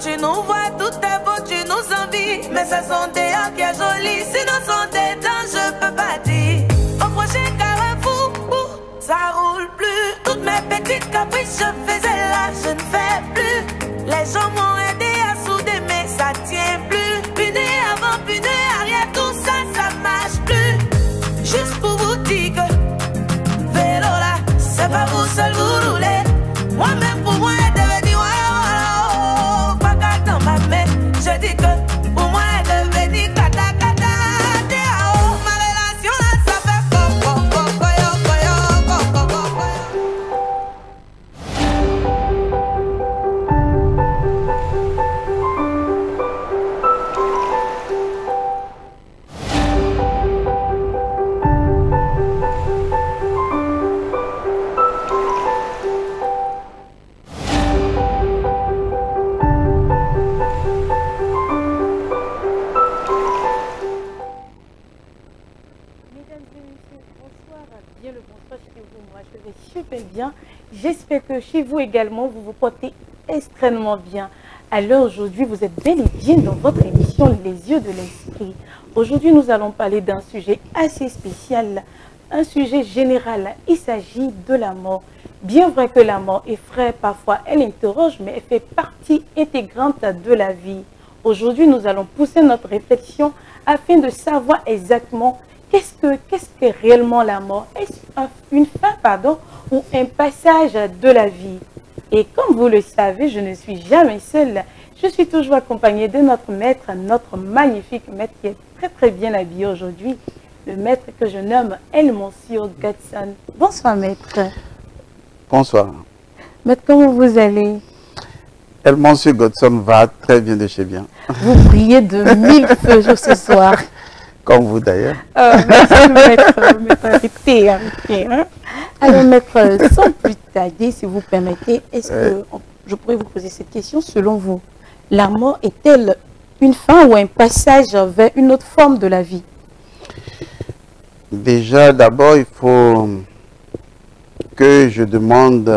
tu nous vois, tout est beau, tu nous envies. Mais ce sont des hommes qui est jolis, sinon sont des dents, je peux pas dire. Au prochain carrefour, ça roule plus. Toutes mes petites caprices, je faisais là, je ne fais plus. Les gens m'ont aidé à souder, mais ça tient plus. Puné avant, puné arrière, tout ça, ça marche plus. Juste pour vous dire que vélo là, c'est pas vous seul, vous roulez. Moi-même pour moi, elle devait dire, oh, pas qu'à dans ma main. Je dis que pour moi, elle devait dire, kata, kata, oh, ma relation là, ça fait super bien. J'espère que chez vous également, vous vous portez extrêmement bien. Alors aujourd'hui, vous êtes bel et bien dans votre émission Les Yeux de l'Esprit. Aujourd'hui, nous allons parler d'un sujet assez spécial, un sujet général. Il s'agit de la mort. Bien vrai que la mort effraie, parfois elle interroge, mais elle fait partie intégrante de la vie. Aujourd'hui, nous allons pousser notre réflexion afin de savoir exactement qu'est-ce que réellement la mort? Est-ce une fin, ou un passage de la vie? Et comme vous le savez, je ne suis jamais seule. Je suis toujours accompagnée de notre maître, notre magnifique maître qui est très très bien habillé aujourd'hui. Le maître que je nomme El Monsieur Godson. Bonsoir maître. Bonsoir. Maître, comment vous allez? El Monsieur Godson va très bien de chez bien. Vous brillez de mille feux ce soir. Comme vous d'ailleurs. Merci maître, arrêtez, hein. Alors maître, sans plus tarder, si vous permettez, est-ce que je pourrais vous poser cette question? Selon vous, la mort est-elle une fin ou un passage vers une autre forme de la vie? Déjà, d'abord, il faut que je demande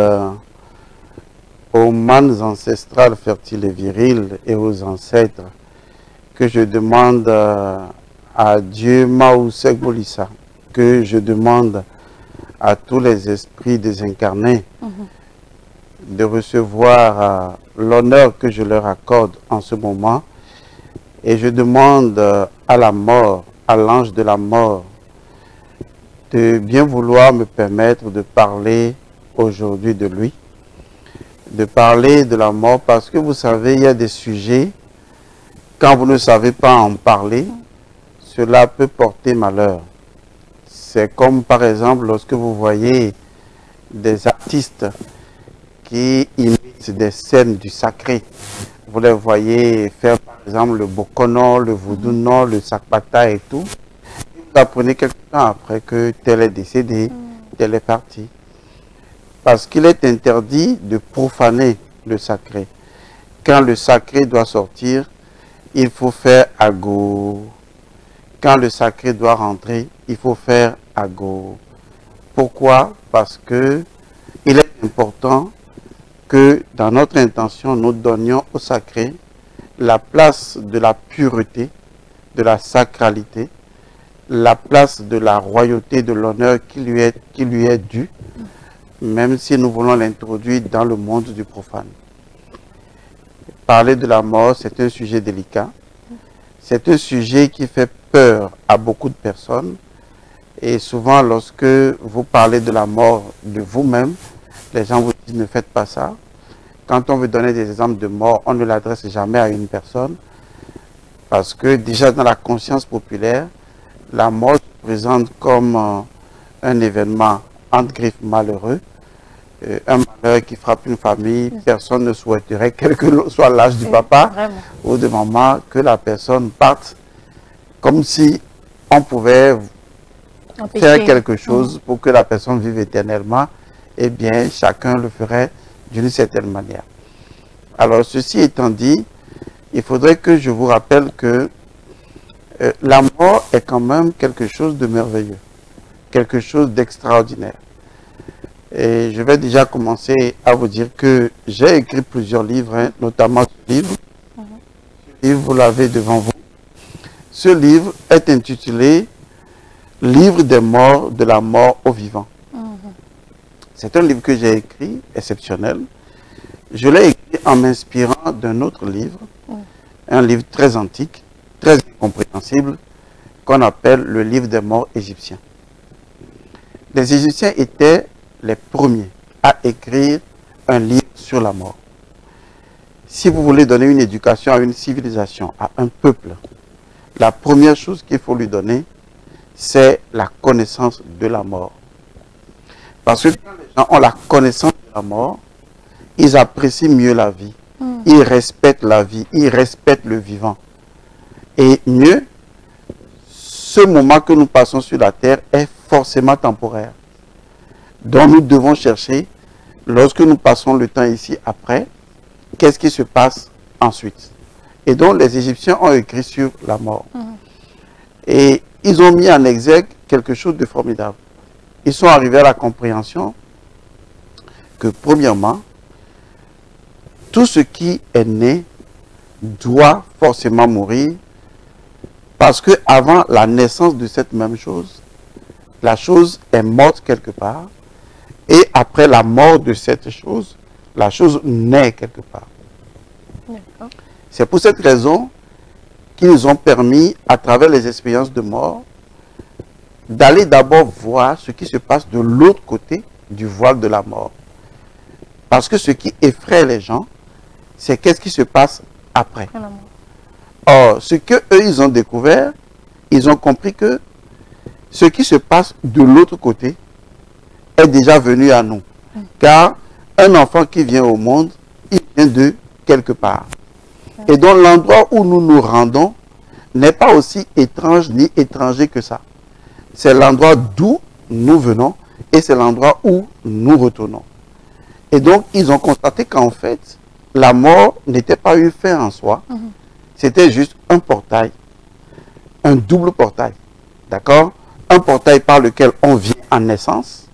aux mânes ancestrales fertiles et virils et aux ancêtres que je demande à Dieu Mao Segbolissa, que je demande à tous les esprits désincarnés de recevoir l'honneur que je leur accorde en ce moment. Et je demande à la mort, à l'ange de la mort, de bien vouloir me permettre de parler aujourd'hui de lui, de parler de la mort, parce que vous savez, il y a des sujets, quand vous ne savez pas en parler, cela peut porter malheur. C'est comme par exemple lorsque vous voyez des artistes qui imitent des scènes du sacré. Vous les voyez faire par exemple le bokono, le voudouno, le sakpata et tout. Et vous apprenez quelque temps après que tel est décédé, tel est parti. Parce qu'il est interdit de profaner le sacré. Quand le sacré doit sortir, il faut faire ago. Quand le sacré doit rentrer, il faut faire ago. Pourquoi? Parce que il est important que dans notre intention, nous donnions au sacré la place de la pureté, de la sacralité, la place de la royauté, de l'honneur qui lui est due, même si nous voulons l'introduire dans le monde du profane. Parler de la mort, c'est un sujet délicat. C'est un sujet qui fait peur à beaucoup de personnes. Et souvent, lorsque vous parlez de la mort de vous-même, les gens vous disent ne faites pas ça. Quand on veut donner des exemples de mort, on ne l'adresse jamais à une personne. Parce que déjà dans la conscience populaire, la mort se présente comme un événement entre griffes malheureux. Un malheur qui frappe une famille, personne ne souhaiterait, quel que soit l'âge du papa ou de maman, que la personne parte comme si on pouvait faire quelque chose pour que la personne vive éternellement. Eh bien, chacun le ferait d'une certaine manière. Alors, ceci étant dit, il faudrait que je vous rappelle que la mort est quand même quelque chose de merveilleux, quelque chose d'extraordinaire. Et je vais déjà commencer à vous dire que j'ai écrit plusieurs livres, notamment ce livre livre, vous l'avez devant vous. Ce livre est intitulé « Livre des morts, de la mort aux vivants ». C'est un livre que j'ai écrit, exceptionnel. Je l'ai écrit en m'inspirant d'un autre livre, un livre très antique, très incompréhensible, qu'on appelle le livre des morts égyptiens. Les Égyptiens étaient les premiers à écrire un livre sur la mort. Si vous voulez donner une éducation à une civilisation, à un peuple, la première chose qu'il faut lui donner, c'est la connaissance de la mort. Parce que quand les gens ont la connaissance de la mort, ils apprécient mieux la vie. Ils respectent la vie, ils respectent le vivant. Et mieux, ce moment que nous passons sur la terre est forcément temporaire. Donc nous devons chercher, lorsque nous passons le temps ici après, qu'est-ce qui se passe ensuite. Et donc les Égyptiens ont écrit sur la mort. Et ils ont mis en exergue quelque chose de formidable. Ils sont arrivés à la compréhension que premièrement, tout ce qui est né doit forcément mourir, parce que avant la naissance de cette même chose, la chose est morte quelque part, et après la mort de cette chose, la chose naît quelque part. C'est pour cette raison qu'ils ont permis, à travers les expériences de mort, d'aller d'abord voir ce qui se passe de l'autre côté du voile de la mort. Parce que ce qui effraie les gens, c'est qu'est-ce qui se passe après. Or, ce qu'eux, ils ont découvert, ils ont compris que ce qui se passe de l'autre côté est déjà venu à nous. Car un enfant qui vient au monde, il vient de quelque part. Et donc l'endroit où nous nous rendons n'est pas aussi étrange ni étranger que ça. C'est l'endroit d'où nous venons et c'est l'endroit où nous retournons. Et donc ils ont constaté qu'en fait, la mort n'était pas une fin en soi, c'était juste un portail, un double portail, d'accord? Un portail par lequel on vient en naissance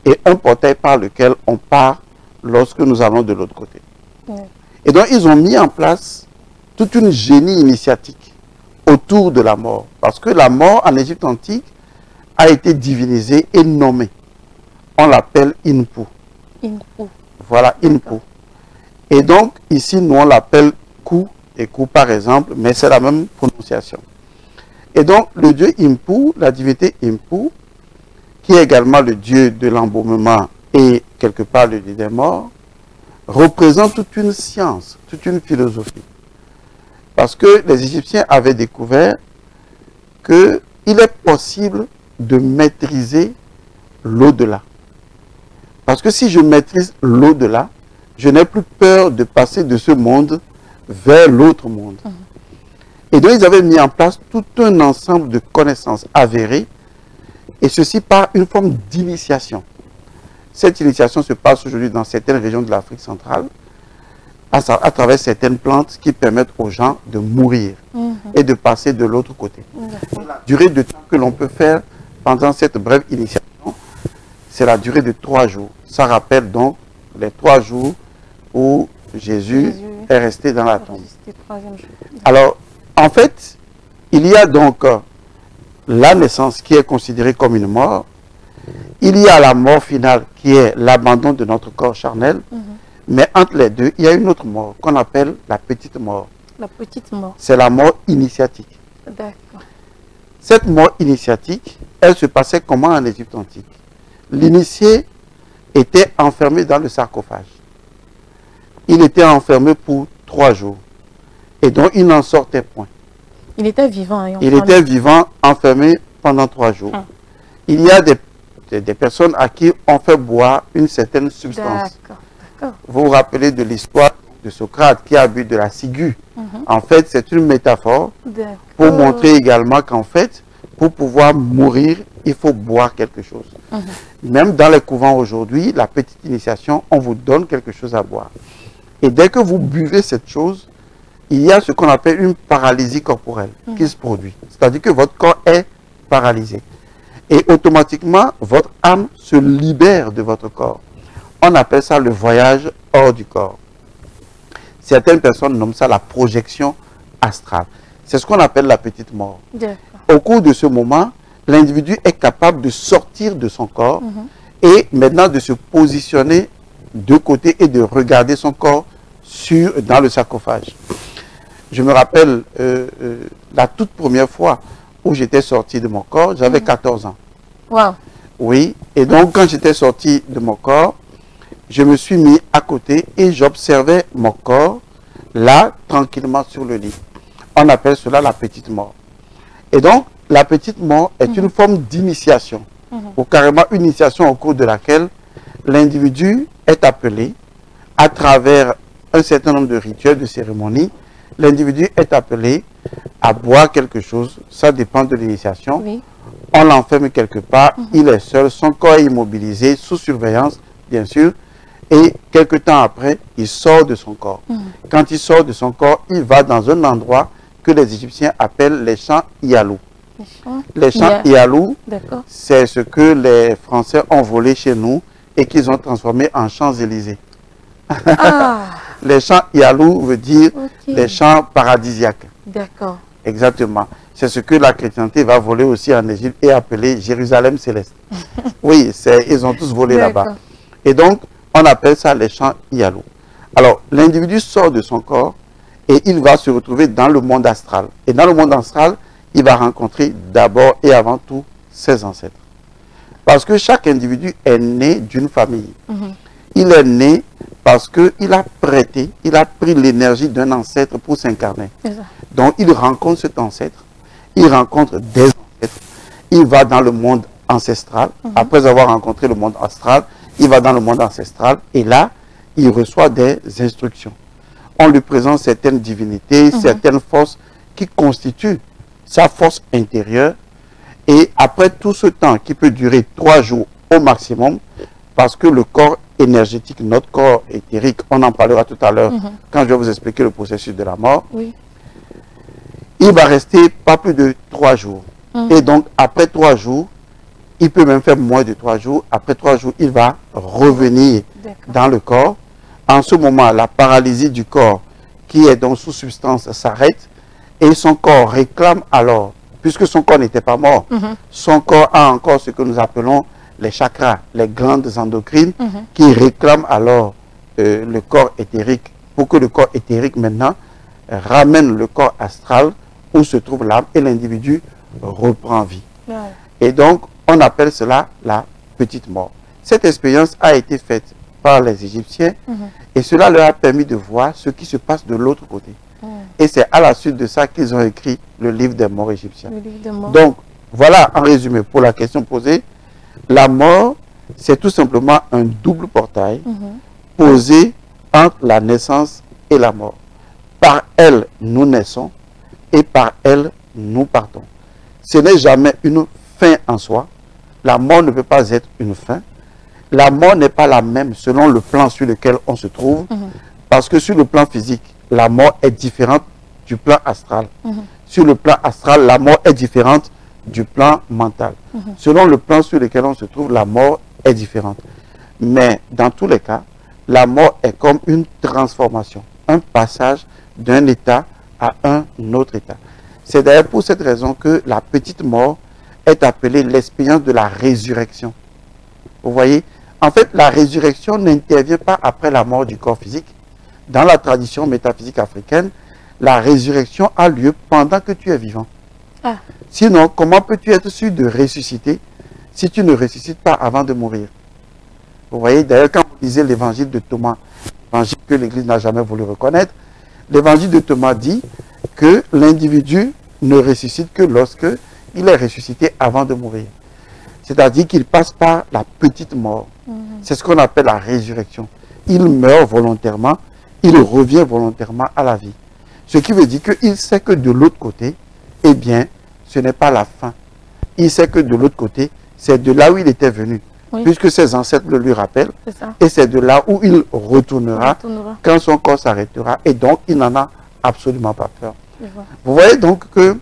et un portail par lequel on part lorsque nous allons de l'autre côté. Et donc ils ont mis en place toute une génie initiatique autour de la mort, parce que la mort en Égypte antique a été divinisée et nommée. On l'appelle Inpu. Voilà, Inpu. Et donc, ici, nous, on l'appelle Ku, et Ku par exemple, mais c'est la même prononciation. Et donc, le dieu Inpu, la divinité Inpu, qui est également le dieu de l'embaumement et quelque part le dieu des morts, représente toute une science, toute une philosophie. Parce que les Égyptiens avaient découvert qu'il est possible de maîtriser l'au-delà. Parce que si je maîtrise l'au-delà, je n'ai plus peur de passer de ce monde vers l'autre monde. Et donc, ils avaient mis en place tout un ensemble de connaissances avérées, et ceci par une forme d'initiation. Cette initiation se passe aujourd'hui dans certaines régions de l'Afrique centrale, à travers certaines plantes qui permettent aux gens de mourir et de passer de l'autre côté. La durée de temps que l'on peut faire pendant cette brève initiation, c'est la durée de 3 jours. Ça rappelle donc les 3 jours où Jésus est resté dans la tombe. Alors, en fait, il y a donc la naissance qui est considérée comme une mort. Il y a la mort finale qui est l'abandon de notre corps charnel. Mais entre les deux, il y a une autre mort qu'on appelle la petite mort. La petite mort. C'est la mort initiatique. D'accord. Cette mort initiatique, elle se passait comment en Égypte antique? L'initié était enfermé dans le sarcophage. Il était enfermé pour 3 jours. Et donc, il n'en sortait point. Il était vivant. Il était vivant, enfermé pendant 3 jours. Il y a des personnes à qui on fait boire une certaine substance. Vous vous rappelez de l'histoire de Socrate qui a bu de la ciguë. En fait, c'est une métaphore pour montrer également qu'en fait, pour pouvoir mourir, il faut boire quelque chose. Même dans les couvents aujourd'hui, la petite initiation, on vous donne quelque chose à boire. Et dès que vous buvez cette chose, il y a ce qu'on appelle une paralysie corporelle qui se produit. C'est-à-dire que votre corps est paralysé. Et automatiquement, votre âme se libère de votre corps. On appelle ça le voyage hors du corps. Certaines personnes nomment ça la projection astral. C'est ce qu'on appelle la petite mort. D'accord. Au cours de ce moment, l'individu est capable de sortir de son corps et maintenant de se positionner de côté et de regarder son corps dans le sarcophage. Je me rappelle la toute première fois où j'étais sorti de mon corps, j'avais 14 ans. Wow. Oui, et donc quand j'étais sorti de mon corps, je me suis mis à côté et j'observais mon corps là, tranquillement sur le lit. On appelle cela la petite mort. Et donc, la petite mort est une forme d'initiation, ou carrément une initiation au cours de laquelle l'individu est appelé, à travers un certain nombre de rituels, de cérémonies, l'individu est appelé à boire quelque chose, ça dépend de l'initiation. Oui. On l'enferme quelque part, il est seul, son corps est immobilisé, sous surveillance, bien sûr, et quelque temps après, il sort de son corps. Quand il sort de son corps, il va dans un endroit que les Égyptiens appellent les champs Ialou. Les champs Ialou, c'est ce que les Français ont volé chez nous et qu'ils ont transformé en Champs-Élysées. Ah. Les champs Ialou veut dire les champs paradisiaques. D'accord. Exactement. C'est ce que la chrétienté va voler aussi en Égypte et appeler Jérusalem céleste. Oui, ils ont tous volé là-bas. Et donc, on appelle ça les champs Ialou. Alors, l'individu sort de son corps et il va se retrouver dans le monde astral. Et dans le monde astral, il va rencontrer d'abord et avant tout ses ancêtres. Parce que chaque individu est né d'une famille. Il est né parce qu'il a prêté, il a pris l'énergie d'un ancêtre pour s'incarner. Donc, il rencontre cet ancêtre, il rencontre des ancêtres, il va dans le monde ancestral. Après avoir rencontré le monde astral, il va dans le monde ancestral et là, il reçoit des instructions. On lui présente certaines divinités, certaines forces qui constituent sa force intérieure. Et après tout ce temps qui peut durer 3 jours au maximum, parce que le corps énergétique, notre corps éthérique, on en parlera tout à l'heure quand je vais vous expliquer le processus de la mort, il va rester pas plus de 3 jours. Et donc après 3 jours, il peut même faire moins de 3 jours. Après 3 jours, il va revenir dans le corps. En ce moment, la paralysie du corps, qui est donc sous substance, s'arrête. Et son corps réclame alors, puisque son corps n'était pas mort, son corps a encore ce que nous appelons les chakras, les glandes endocrines, qui réclament alors le corps éthérique, pour que le corps éthérique maintenant ramène le corps astral où se trouve l'âme et l'individu reprend vie. Et donc, on appelle cela la petite mort. Cette expérience a été faite par les Égyptiens et cela leur a permis de voir ce qui se passe de l'autre côté. Et c'est à la suite de ça qu'ils ont écrit le livre des morts égyptiens. Donc, voilà en résumé pour la question posée. La mort, c'est tout simplement un double portail posé entre la naissance et la mort. Par elle, nous naissons et par elle, nous partons. Ce n'est jamais une fin en soi. La mort ne peut pas être une fin. La mort n'est pas la même selon le plan sur lequel on se trouve. Parce que sur le plan physique, la mort est différente du plan astral. Sur le plan astral, la mort est différente du plan mental. Selon le plan sur lequel on se trouve, la mort est différente. Mais dans tous les cas, la mort est comme une transformation, un passage d'un état à un autre état. C'est d'ailleurs pour cette raison que la petite mort est appelée l'expérience de la résurrection. Vous voyez, en fait, la résurrection n'intervient pas après la mort du corps physique. Dans la tradition métaphysique africaine, la résurrection a lieu pendant que tu es vivant. Sinon, comment peux-tu être sûr de ressusciter si tu ne ressuscites pas avant de mourir? Vous voyez, d'ailleurs, quand vous lisez l'évangile de Thomas, l'évangile que l'Église n'a jamais voulu reconnaître, l'évangile de Thomas dit que l'individu ne ressuscite que lorsque il est ressuscité avant de mourir. C'est-à-dire qu'il passe par la petite mort. C'est ce qu'on appelle la résurrection. Il meurt volontairement, il revient volontairement à la vie. Ce qui veut dire qu'il sait que de l'autre côté, eh bien, ce n'est pas la fin. Il sait que de l'autre côté, c'est de là où il était venu. Puisque ses ancêtres le lui rappellent. Et c'est de là où il retournera quand son corps s'arrêtera. Et donc, il n'en a absolument pas peur. Vous voyez donc que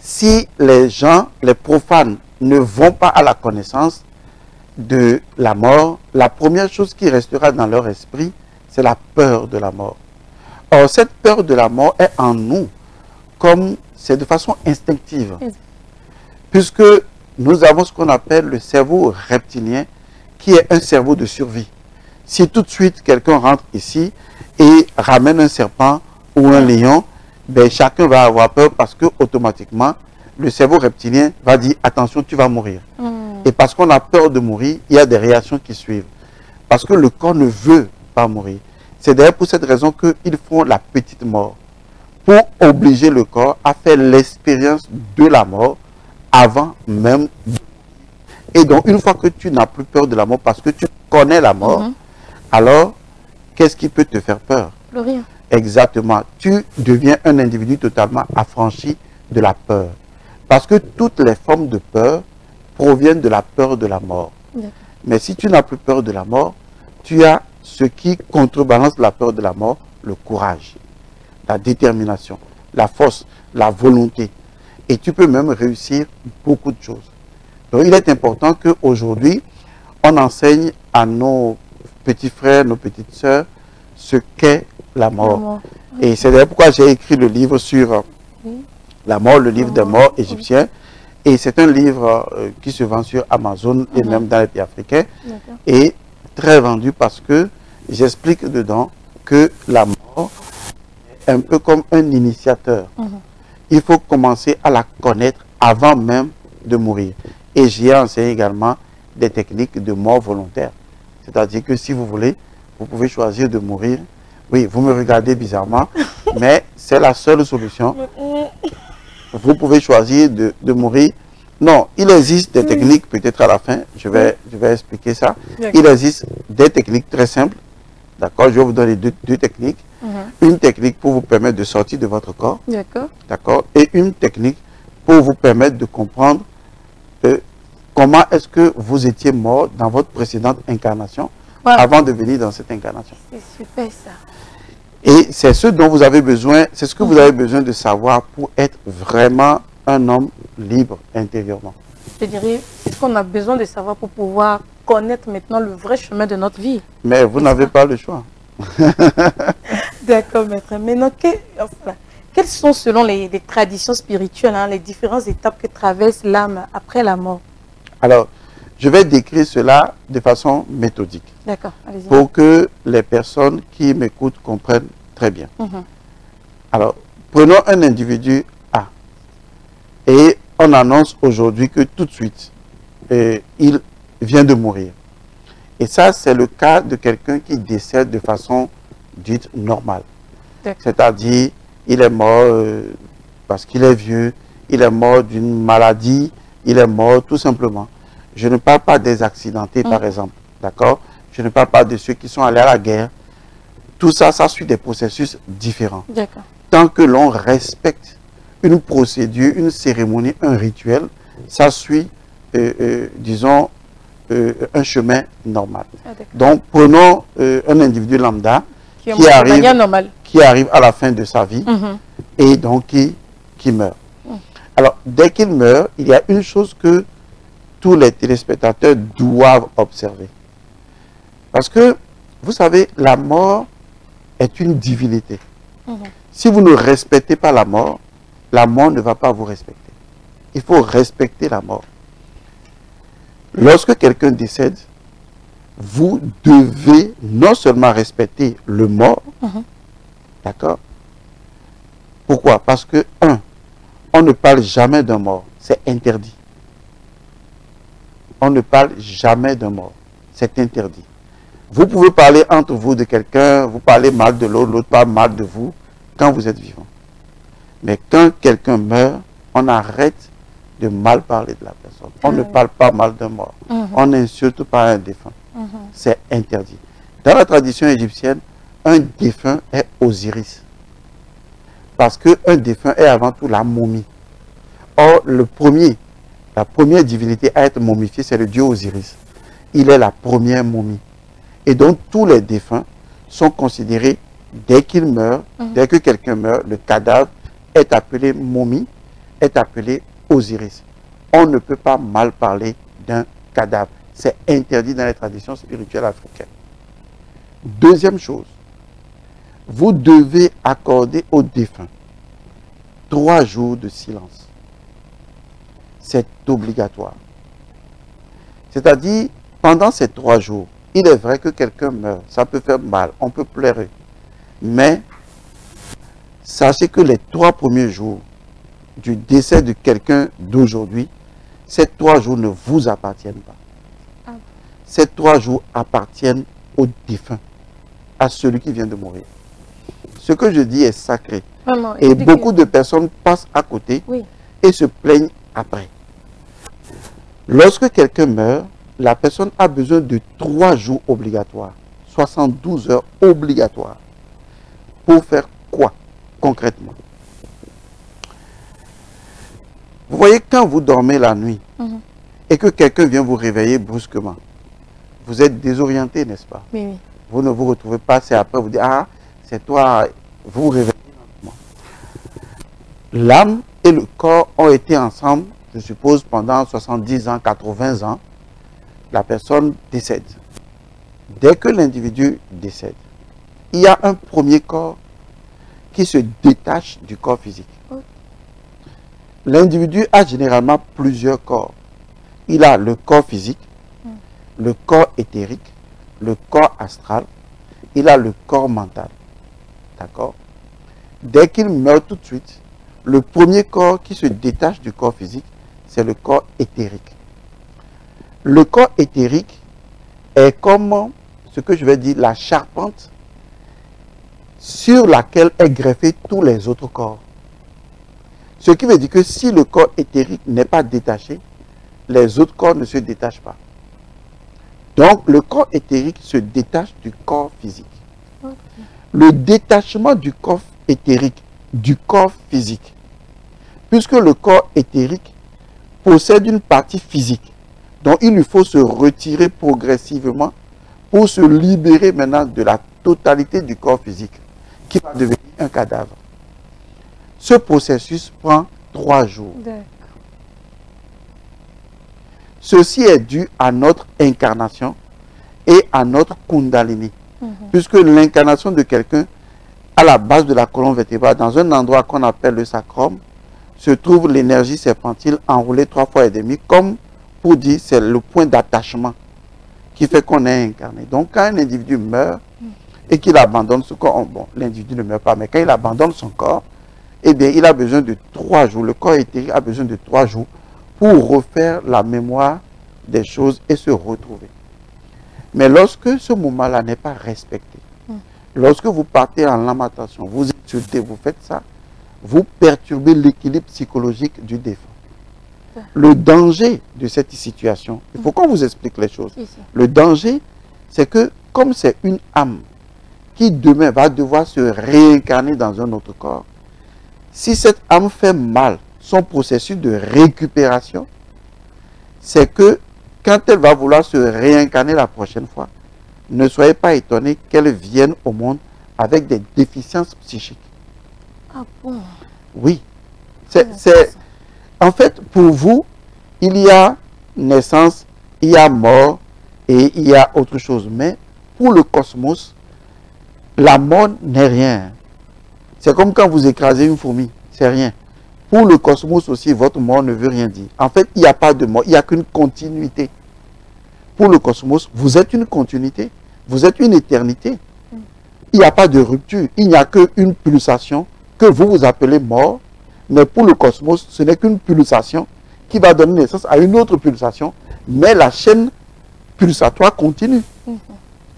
si les gens, les profanes, ne vont pas à la connaissance de la mort, la première chose qui restera dans leur esprit, c'est la peur de la mort. Or, cette peur de la mort est en nous, comme c'est de façon instinctive. Puisque nous avons ce qu'on appelle le cerveau reptilien, qui est un cerveau de survie. Si tout de suite quelqu'un rentre ici et ramène un serpent ou un lion, ben, chacun va avoir peur parce que automatiquement, le cerveau reptilien va dire attention, tu vas mourir. Et parce qu'on a peur de mourir, il y a des réactions qui suivent. Parce que le corps ne veut pas mourir. C'est d'ailleurs pour cette raison qu'ils font la petite mort. Pour obliger le corps à faire l'expérience de la mort avant même. Et donc, une fois que tu n'as plus peur de la mort parce que tu connais la mort, alors, qu'est-ce qui peut te faire peur? Plus rien. Exactement. Tu deviens un individu totalement affranchi de la peur. Parce que toutes les formes de peur proviennent de la peur de la mort. Mais si tu n'as plus peur de la mort, tu as ce qui contrebalance la peur de la mort, le courage, la détermination, la force, la volonté. Et tu peux même réussir beaucoup de choses. Donc il est important qu'aujourd'hui, on enseigne à nos petits frères, nos petites sœurs, ce qu'est la mort. Et c'est d'ailleurs pourquoi j'ai écrit le livre sur la mort, le livre des morts égyptiens. Et c'est un livre qui se vend sur Amazon et même dans les pays africains. Et très vendu parce que j'explique dedans que la mort est un peu comme un initiateur. Il faut commencer à la connaître avant même de mourir. Et j'ai enseigné également des techniques de mort volontaire. C'est-à-dire que si vous voulez, vous pouvez choisir de mourir. Oui, vous me regardez bizarrement, mais c'est la seule solution. Vous pouvez choisir de mourir. Non, il existe des techniques, peut-être à la fin, je vais expliquer ça. Il existe des techniques très simples. D'accord, je vais vous donner deux techniques. Une technique pour vous permettre de sortir de votre corps. D'accord. Et une technique pour vous permettre de comprendre comment est-ce que vous étiez mort dans votre précédente incarnation avant de venir dans cette incarnation. C'est super ça. Et c'est ce dont vous avez besoin, c'est ce que vous avez besoin de savoir pour être vraiment un homme libre intérieurement. Je dirais, c'est ce qu'on a besoin de savoir pour pouvoir connaître maintenant le vrai chemin de notre vie. Mais vous n'avez pas le choix. D'accord, maître. Maintenant, quelles sont selon les traditions spirituelles, les différentes étapes que traverse l'âme après la mort? Alors, je vais décrire cela de façon méthodique. D'accord, allez-y. Pour que les personnes qui m'écoutent comprennent très bien. Alors, prenons un individu A. Et on annonce aujourd'hui que tout de suite, il vient de mourir. Et ça, c'est le cas de quelqu'un qui décède de façon dite normale. C'est-à-dire, il est mort parce qu'il est vieux, il est mort d'une maladie, il est mort tout simplement. Je ne parle pas des accidentés, par exemple. D'accord? Je ne parle pas de ceux qui sont allés à la guerre. Tout ça, ça suit des processus différents. Tant que l'on respecte une procédure, une cérémonie, un rituel, ça suit, disons, un chemin normal. Donc, prenons un individu lambda qui arrive à la fin de sa vie et donc qui meurt. Alors, dès qu'il meurt, il y a une chose que tous les téléspectateurs doivent observer. Parce que, vous savez, la mort est une divinité. Si vous ne respectez pas la mort ne va pas vous respecter. Il faut respecter la mort. Lorsque quelqu'un décède, vous devez non seulement respecter le mort, d'accord? Pourquoi? Parce que, on ne parle jamais d'un mort, c'est interdit. On ne parle jamais d'un mort, c'est interdit. Vous pouvez parler entre vous de quelqu'un, vous parlez mal de l'autre, l'autre parle mal de vous, quand vous êtes vivant. Mais quand quelqu'un meurt, on arrête de mal parler de la personne. On ne parle pas mal d'un mort. On n'insulte pas un défunt. C'est interdit. Dans la tradition égyptienne, un défunt est Osiris. Parce qu'un défunt est avant tout la momie. Or, la première divinité à être momifiée, c'est le dieu Osiris. Il est la première momie. Et donc, tous les défunts sont considérés, dès qu'ils meurent, dès que quelqu'un meurt, le cadavre est appelé momie, est appelé Osiris. On ne peut pas mal parler d'un cadavre. C'est interdit dans les traditions spirituelles africaines. Deuxième chose, vous devez accorder au défunt 3 jours de silence. C'est obligatoire. C'est-à-dire, pendant ces 3 jours, il est vrai que quelqu'un meurt, ça peut faire mal, on peut pleurer. Mais, sachez que les 3 premiers jours du décès de quelqu'un d'aujourd'hui, ces 3 jours ne vous appartiennent pas. Ces 3 jours appartiennent au défunt, à celui qui vient de mourir. Ce que je dis est sacré. Vraiment, et beaucoup de personnes passent à côté et se plaignent après. Lorsque quelqu'un meurt, la personne a besoin de 3 jours obligatoires, 72 heures obligatoires. Pour faire quoi concrètement? Vous voyez, quand vous dormez la nuit et que quelqu'un vient vous réveiller brusquement, vous êtes désorienté, n'est-ce pas? Oui, oui. Vous ne vous retrouvez pas, c'est après vous dites, ah, c'est toi, vous vous réveillez lentement. L'âme et le corps ont été ensemble, je suppose, pendant 70 ans, 80 ans. La personne décède. Dès que l'individu décède, il y a un premier corps qui se détache du corps physique. L'individu a généralement plusieurs corps. Il a le corps physique, le corps éthérique, le corps astral, il a le corps mental. D'accord? Dès qu'il meurt tout de suite, le premier corps qui se détache du corps physique, c'est le corps éthérique. Le corps éthérique est comme ce que je vais dire la charpente sur laquelle est greffé tous les autres corps. Ce qui veut dire que si le corps éthérique n'est pas détaché, les autres corps ne se détachent pas. Donc le corps éthérique se détache du corps physique. Le détachement du corps éthérique du corps physique, puisque le corps éthérique possède une partie physique, donc il lui faut se retirer progressivement pour se libérer maintenant de la totalité du corps physique, qui va devenir un cadavre. Ce processus prend 3 jours. Ceci est dû à notre incarnation et à notre kundalini. Puisque l'incarnation de quelqu'un, à la base de la colonne vertébrale, dans un endroit qu'on appelle le sacrum, se trouve l'énergie serpentine enroulée 3 fois et demi, comme pour dire c'est le point d'attachement qui fait qu'on est incarné. Donc quand un individu meurt et qu'il abandonne son corps, bon, l'individu ne meurt pas, mais quand il abandonne son corps, eh bien il a besoin de 3 jours, le corps éthérique a besoin de 3 jours pour refaire la mémoire des choses et se retrouver. Mais lorsque ce moment-là n'est pas respecté, lorsque vous partez en lamentation, vous insultez, vous faites ça, vous perturbez l'équilibre psychologique du défunt. Le danger de cette situation, il faut qu'on vous explique les choses. Le danger, c'est que comme c'est une âme qui demain va devoir se réincarner dans un autre corps, si cette âme fait mal son processus de récupération, c'est que quand elle va vouloir se réincarner la prochaine fois, ne soyez pas étonnés qu'elle vienne au monde avec des déficiences psychiques. Ah bon? Oui. En fait, pour vous, il y a naissance, il y a mort et il y a autre chose. Mais pour le cosmos, la mort n'est rien. C'est comme quand vous écrasez une fourmi, c'est rien. Pour le cosmos aussi, votre mort ne veut rien dire. En fait, il n'y a pas de mort, il n'y a qu'une continuité. Pour le cosmos, vous êtes une continuité, vous êtes une éternité. Il n'y a pas de rupture, il n'y a qu'une pulsation que vous appelez mort. Mais pour le cosmos, ce n'est qu'une pulsation qui va donner naissance à une autre pulsation. Mais la chaîne pulsatoire continue.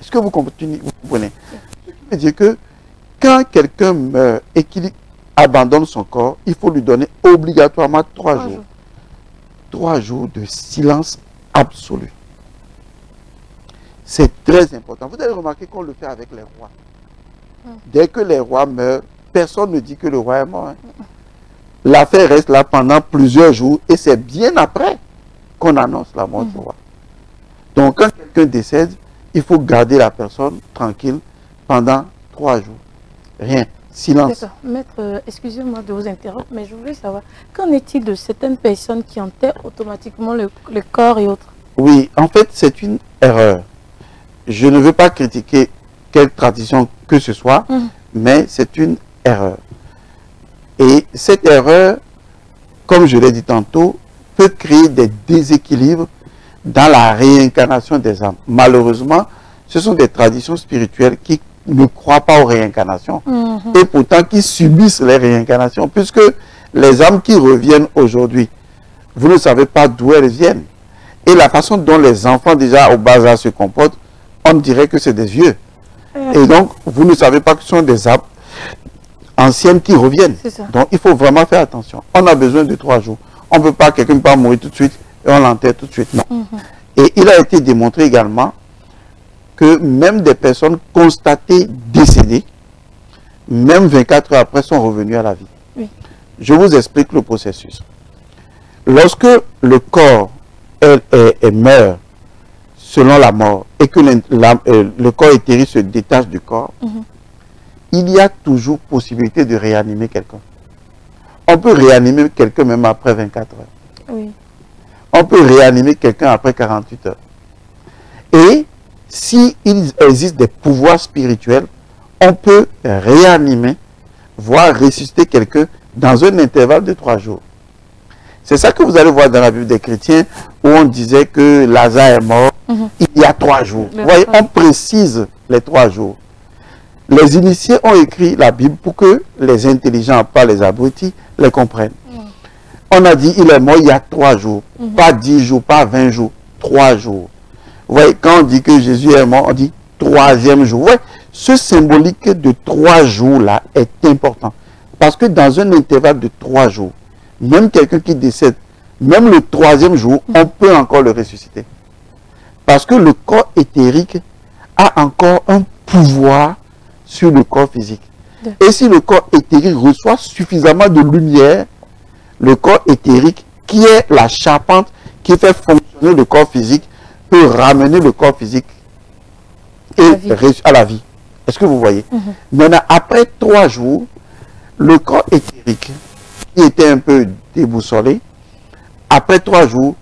Est-ce que vous comprenez? Ce qui veut dire que quand quelqu'un meurt et qu'il abandonne son corps, il faut lui donner obligatoirement 3 jours. 3 jours de silence absolu. C'est très important. Vous avez remarqué qu'on le fait avec les rois. Dès que les rois meurent, personne ne dit que le roi est mort. L'affaire reste là pendant plusieurs jours et c'est bien après qu'on annonce la mort du roi. Donc quand quelqu'un décède, il faut garder la personne tranquille pendant 3 jours. Rien. Silence. D'accord. Maître, excusez-moi de vous interrompre, mais je voulais savoir, qu'en est-il de certaines personnes qui enterrent automatiquement le corps et autres? Oui, en fait, c'est une erreur. Je ne veux pas critiquer quelle tradition que ce soit, mais c'est une erreur. Et cette erreur, comme je l'ai dit tantôt, peut créer des déséquilibres dans la réincarnation des âmes. Malheureusement, ce sont des traditions spirituelles qui ne croient pas aux réincarnations et pourtant qui subissent les réincarnations, puisque les âmes qui reviennent aujourd'hui, vous ne savez pas d'où elles viennent. Et la façon dont les enfants déjà au bas âge se comportent, on dirait que c'est des vieux. Et donc, vous ne savez pas que ce sont des âmes anciennes qui reviennent. Donc, il faut vraiment faire attention. On a besoin de 3 jours. On ne peut pas, quelqu'un ne peut pas mourir tout de suite et on l'enterre tout de suite. Non. Et il a été démontré également que même des personnes constatées décédées, même 24 heures après, sont revenues à la vie. Oui. Je vous explique le processus. Lorsque le corps meurt selon la mort et que le corps éthérique se détache du corps, il y a toujours possibilité de réanimer quelqu'un. On peut réanimer quelqu'un même après 24 heures. Oui. On peut réanimer quelqu'un après 48 heures. Et s'il existe des pouvoirs spirituels, on peut réanimer, voire ressusciter quelqu'un dans un intervalle de 3 jours. C'est ça que vous allez voir dans la Bible des chrétiens, où on disait que Lazare est mort il y a 3 jours. Vous voyez, on précise les 3 jours. Les initiés ont écrit la Bible pour que les intelligents, pas les abrutis, les comprennent. On a dit il est mort il y a 3 jours. Pas 10 jours, pas 20 jours, 3 jours. Vous voyez, quand on dit que Jésus est mort, on dit 3e jour. Vous voyez, ce symbolique de 3 jours-là est important. Parce que dans un intervalle de 3 jours, même quelqu'un qui décède, même le 3e jour, on peut encore le ressusciter. Parce que le corps éthérique a encore un pouvoir sur le corps physique. Et si le corps éthérique reçoit suffisamment de lumière, le corps éthérique, qui est la charpente qui fait fonctionner le corps physique, peut ramener le corps physique à la vie. Est-ce que vous voyez? Maintenant, après 3 jours, le corps éthérique, qui était un peu déboussolé, après 3 jours,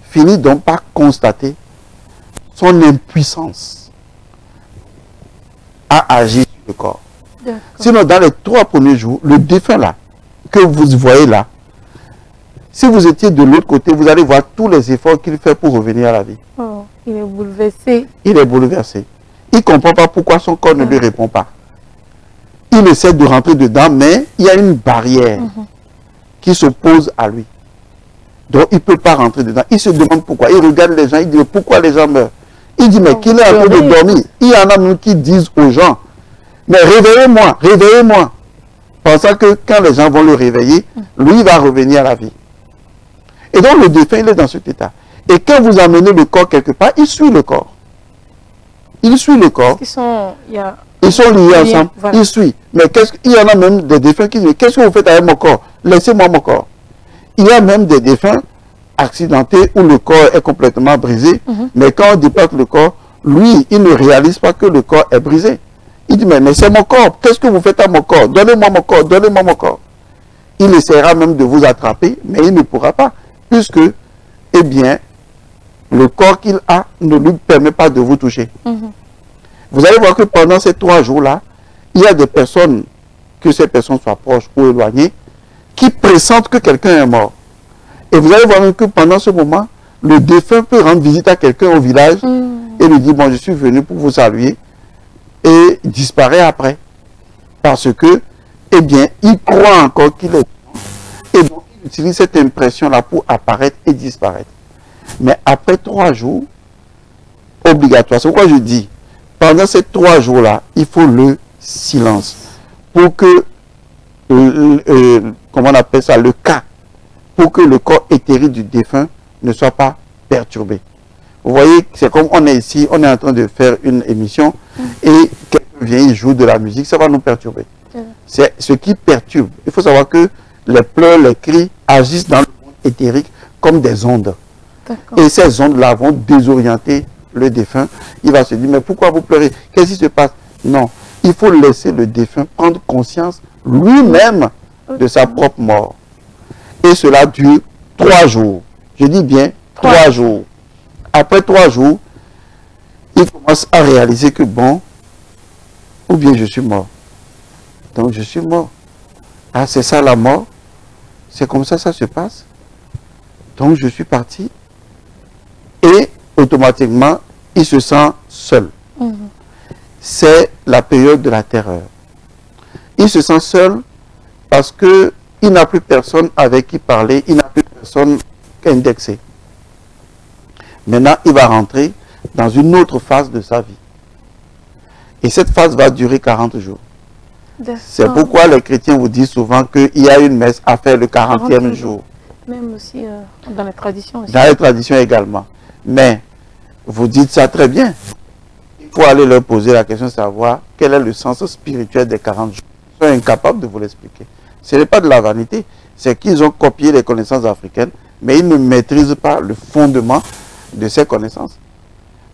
finit donc par constater son impuissance à agir sur le corps. Sinon, dans les 3 premiers jours, le défunt là, que vous voyez là, si vous étiez de l'autre côté, vous allez voir tous les efforts qu'il fait pour revenir à la vie. Oh, il est bouleversé. Il est bouleversé. Il ne comprend pas pourquoi son corps ne lui répond pas. Il essaie de rentrer dedans, mais il y a une barrière qui s'oppose à lui. Donc, il ne peut pas rentrer dedans. Il se demande pourquoi. Il regarde les gens, il dit pourquoi les gens meurent. Il dit, mais qu'il est en train de dormir. Il y en a même qui disent aux gens, mais réveillez-moi, réveillez-moi. Pensant que quand les gens vont le réveiller, lui va revenir à la vie. Et donc le défunt, il est dans cet état. Et quand vous amenez le corps quelque part, il suit le corps. Il suit le corps. Ils sont liés ensemble. Voilà. Il suit. Mais il y en a même des défunts qui disent, qu'est-ce que vous faites avec mon corps? Laissez-moi mon corps. Il y a même des défunts accidentés où le corps est complètement brisé. Mais quand on départe le corps, lui, il ne réalise pas que le corps est brisé. Il dit, mais c'est mon corps. Qu'est-ce que vous faites à mon corps? Donnez-moi mon corps. Donnez-moi mon corps. Il essaiera même de vous attraper, mais il ne pourra pas. Puisque, eh bien, le corps qu'il a ne lui permet pas de vous toucher. Vous allez voir que pendant ces 3 jours-là, il y a des personnes, que ces personnes soient proches ou éloignées, qui pressentent que quelqu'un est mort. Et vous allez voir même que pendant ce moment, le défunt peut rendre visite à quelqu'un au village et lui dire, bon, je suis venu pour vous saluer, et disparaît après. Parce que, eh bien, il croit encore qu'il est mort. Et donc, il utilise cette impression-là pour apparaître et disparaître. Mais après 3 jours, obligatoire. C'est pourquoi je dis, pendant ces 3 jours-là, il faut le silence. Pour que, comment on appelle ça, le cas, pour que le corps éthérique du défunt ne soit pas perturbé. Vous voyez, c'est comme on est ici, on est en train de faire une émission et quelqu'un vient, il joue de la musique, ça va nous perturber. C'est ce qui perturbe. Il faut savoir que les pleurs, les cris agissent dans le monde éthérique comme des ondes. Et ces ondes-là vont désorienter le défunt. Il va se dire, mais pourquoi vous pleurez? Qu'est-ce qui se passe? Non, il faut laisser le défunt prendre conscience lui-même de sa propre mort. Et cela dure 3 jours. Je dis bien 3 jours. Après 3 jours, il commence à réaliser que bon, ou bien je suis mort. Donc je suis mort. Ah, c'est ça la mort? C'est comme ça se passe? Donc je suis parti. Et automatiquement, il se sent seul. C'est la période de la terreur. Il se sent seul parce qu'il n'a plus personne avec qui parler, il n'a plus personne indexé. Maintenant, il va rentrer dans une autre phase de sa vie. Et cette phase va durer 40 jours. C'est pourquoi les chrétiens vous disent souvent qu'il y a une messe à faire le 40e jour. Même aussi dans les traditions. Aussi. Dans les traditions également. Mais vous dites ça très bien. Il faut aller leur poser la question de savoir quel est le sens spirituel des 40 jours. Ils sont incapables de vous l'expliquer. Ce n'est pas de la vanité. C'est qu'ils ont copié les connaissances africaines, mais ils ne maîtrisent pas le fondement de ces connaissances.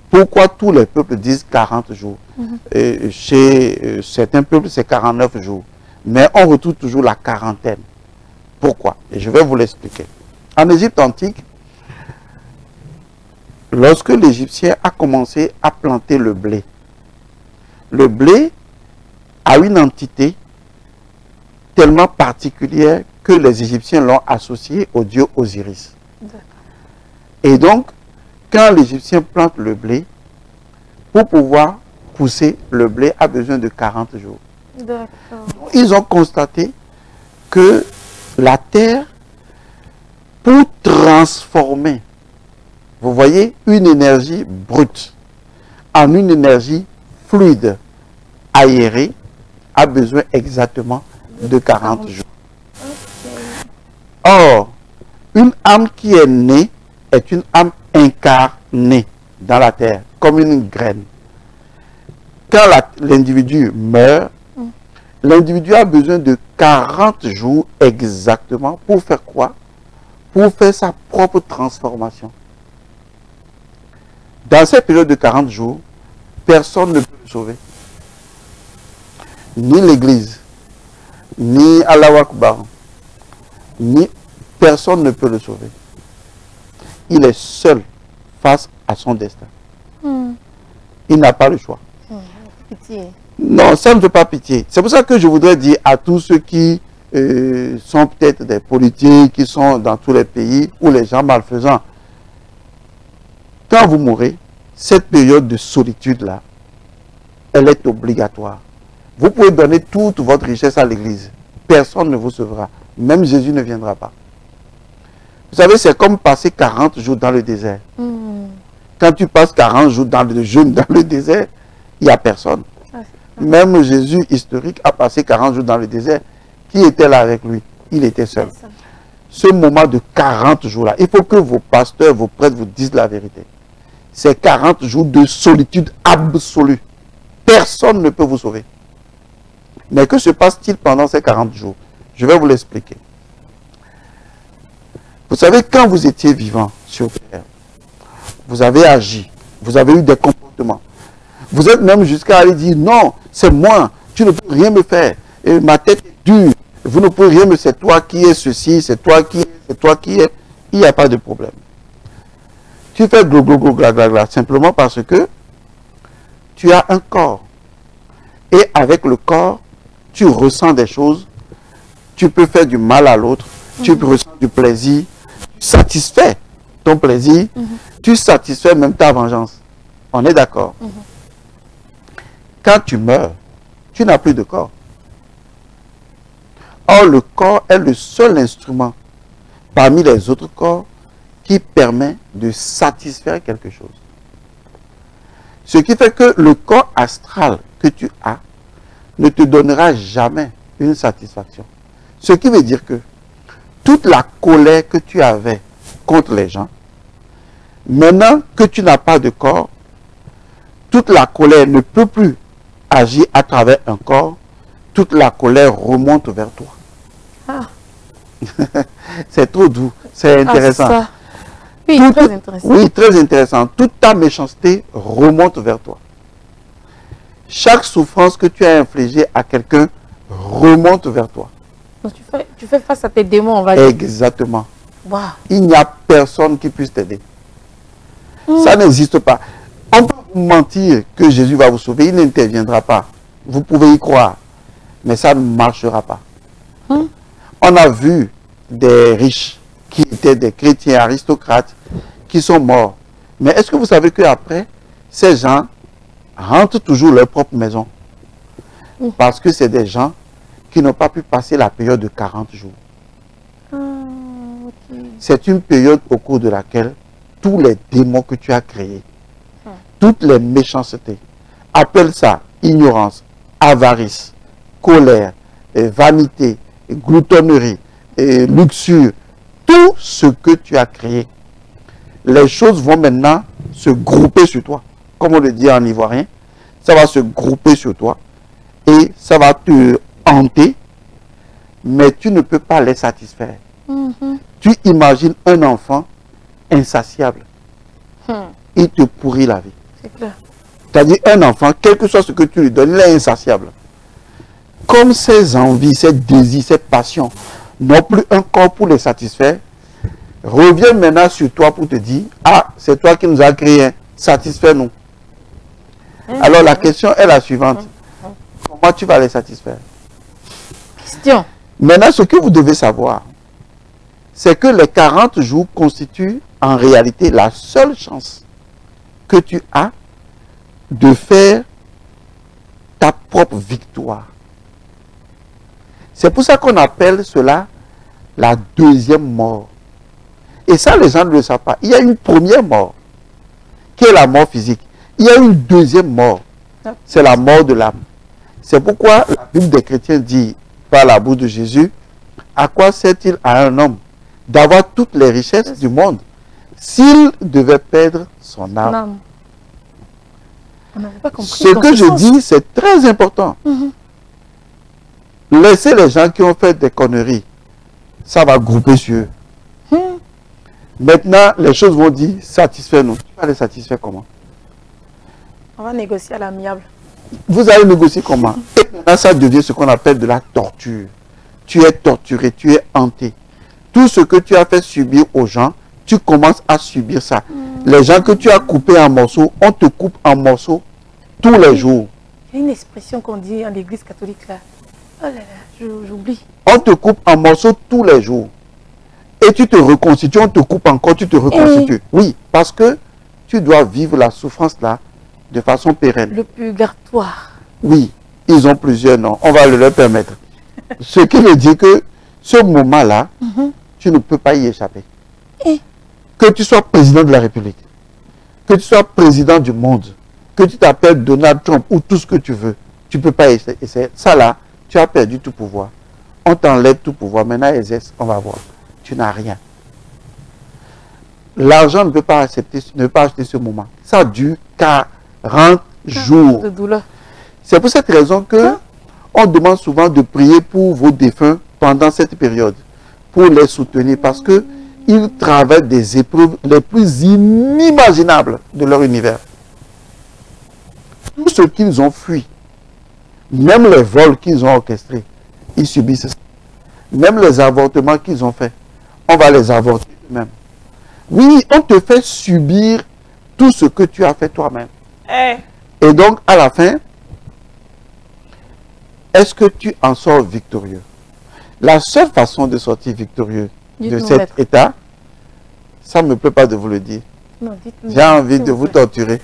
Pourquoi tous les peuples disent 40 jours? Chez certains peuples, c'est 49 jours. Mais on retrouve toujours la quarantaine. Pourquoi? Et je vais vous l'expliquer. En Égypte antique, lorsque l'Égyptien a commencé à planter le blé a une entité tellement particulière que les Égyptiens l'ont associé au dieu Osiris. Et donc, quand l'Égyptien plante le blé, pour pouvoir pousser, le blé a besoin de 40 jours. Ils ont constaté que la terre, pour transformer, vous voyez, une énergie brute en une énergie fluide, aérée, a besoin exactement de 40 jours. Or, une âme qui est née est une âme incarnée dans la terre, comme une graine. Quand l'individu meurt, l'individu a besoin de 40 jours exactement pour faire quoi? Pour faire sa propre transformation. Dans cette période de 40 jours, personne ne peut le sauver. Ni l'Église, ni Allahu Akbar, ni personne ne peut le sauver. Il est seul face à son destin. Il n'a pas le choix. Pitié. Non, ça ne fait pas pitié. C'est pour ça que je voudrais dire à tous ceux qui sont peut-être des politiques, qui sont dans tous les pays, ou les gens malfaisants, quand vous mourrez, cette période de solitude-là, elle est obligatoire. Vous pouvez donner toute votre richesse à l'Église. Personne ne vous sauvera. Même Jésus ne viendra pas. Vous savez, c'est comme passer 40 jours dans le désert. Quand tu passes 40 jours dans le jeûne, dans le désert, il n'y a personne. Même Jésus historique a passé 40 jours dans le désert. Qui était là avec lui? Il était seul. Ce moment de 40 jours-là, il faut que vos pasteurs, vos prêtres vous disent la vérité. C'est 40 jours de solitude absolue. Personne ne peut vous sauver. Mais que se passe-t-il pendant ces 40 jours? Je vais vous l'expliquer. Vous savez, quand vous étiez vivant sur terre, vous avez agi, vous avez eu des comportements. Vous êtes même jusqu'à aller dire, non, c'est moi, tu ne peux rien me faire. Et ma tête est dure, vous ne pouvez rien me faire, c'est toi qui es ceci, c'est toi qui es, c'est toi qui es. Il n'y a pas de problème. Tu fais gla, simplement parce que tu as un corps. Et avec le corps, tu ressens des choses, tu peux faire du mal à l'autre, tu peux ressentir du plaisir, tu satisfais ton plaisir, tu satisfais même ta vengeance. On est d'accord? Quand tu meurs, tu n'as plus de corps. Or, le corps est le seul instrument parmi les autres corps qui permet de satisfaire quelque chose. Ce qui fait que le corps astral que tu as ne te donnera jamais une satisfaction. Ce qui veut dire que toute la colère que tu avais contre les gens, maintenant que tu n'as pas de corps, toute la colère ne peut plus agir à travers un corps, toute la colère remonte vers toi. C'est trop doux, c'est intéressant. Ça. Oui, très intéressant. Oui, très intéressant. Toute ta méchanceté remonte vers toi. Chaque souffrance que tu as infligée à quelqu'un remonte vers toi. Donc tu fais face à tes démons, on va dire. Exactement. Wow. Il n'y a personne qui puisse t'aider. Ça n'existe pas. On peut vous mentir que Jésus va vous sauver, il n'interviendra pas. Vous pouvez y croire. Mais ça ne marchera pas. On a vu des riches qui étaient des chrétiens aristocrates qui sont morts. Mais est-ce que vous savez qu'après, ces gens rentrent toujours leur propre maison? Parce que c'est des gens qui n'ont pas pu passer la période de 40 jours. C'est une période au cours de laquelle tous les démons que tu as créés, toutes les méchancetés, appelle ça ignorance, avarice, colère, vanité, gloutonnerie, luxure, tout ce que tu as créé, les choses vont maintenant se grouper sur toi. Comme on le dit en ivoirien, ça va se grouper sur toi et ça va te hanter, mais tu ne peux pas les satisfaire. Tu imagines un enfant insatiable. Il te pourrit la vie. C'est clair. C'est-à-dire un enfant, quel que soit ce que tu lui donnes, il est insatiable. Comme ces envies, ces désirs, ces passions n'ont plus un corps pour les satisfaire, reviens maintenant sur toi pour te dire, ah, c'est toi qui nous as créés, hein, satisfais-nous. Alors la question est la suivante. Comment tu vas les satisfaire? Question. Maintenant, ce que vous devez savoir, c'est que les 40 jours constituent en réalité la seule chance que tu as de faire ta propre victoire. C'est pour ça qu'on appelle cela la deuxième mort. Et ça, les gens ne le savent pas. Il y a une première mort, qui est la mort physique. Il y a une deuxième mort, c'est la mort de l'âme. C'est pourquoi la Bible des chrétiens dit, par la bouche de Jésus, à quoi sert-il à un homme d'avoir toutes les richesses du monde s'il devait perdre son âme? On n'avait pas compris. Ce que je dis, c'est très important. Laissez les gens qui ont fait des conneries, ça va grouper sur eux. Maintenant, les choses vont dire, satisfais-nous. Tu vas les satisfaire comment? On va négocier à l'amiable. Vous allez négocier comment? Et maintenant, ça devient ce qu'on appelle de la torture. Tu es torturé, tu es hanté. Tout ce que tu as fait subir aux gens, tu commences à subir ça. Les gens que tu as coupés en morceaux, on te coupe en morceaux tous les jours. Il y a une expression qu'on dit en l'église catholique là. Oh là là, j'oublie. On te coupe en morceaux tous les jours. Et tu te reconstitues, on te coupe encore, tu te reconstitues. Oui, parce que tu dois vivre la souffrance là de façon pérenne. Le purgatoire. Oui, ils ont plusieurs noms. On va le leur permettre. Ce qui veut dire que ce moment-là, tu ne peux pas y échapper. Que tu sois président de la République, que tu sois président du monde, que tu t'appelles Donald Trump ou tout ce que tu veux, tu ne peux pas essayer. Ça là, tu as perdu tout pouvoir. On t'enlève tout pouvoir. Maintenant, exerce, on va voir. Tu n'as rien. L'argent ne peut pas accepter, ne peut pas acheter ce moment. Ça dure 40 jours. De douleur. C'est pour cette raison que on demande souvent de prier pour vos défunts pendant cette période, pour les soutenir, parce que ils traversent des épreuves les plus inimaginables de leur univers. Tout ce qu'ils ont fui, même les vols qu'ils ont orchestrés, ils subissent ça. Même les avortements qu'ils ont faits, on va les avorter eux-mêmes. Oui, on te fait subir tout ce que tu as fait toi-même. Et donc, à la fin, est-ce que tu en sors victorieux? La seule façon de sortir victorieux de cet état, ça ne me plaît pas de vous le dire. J'ai envie de vous torturer.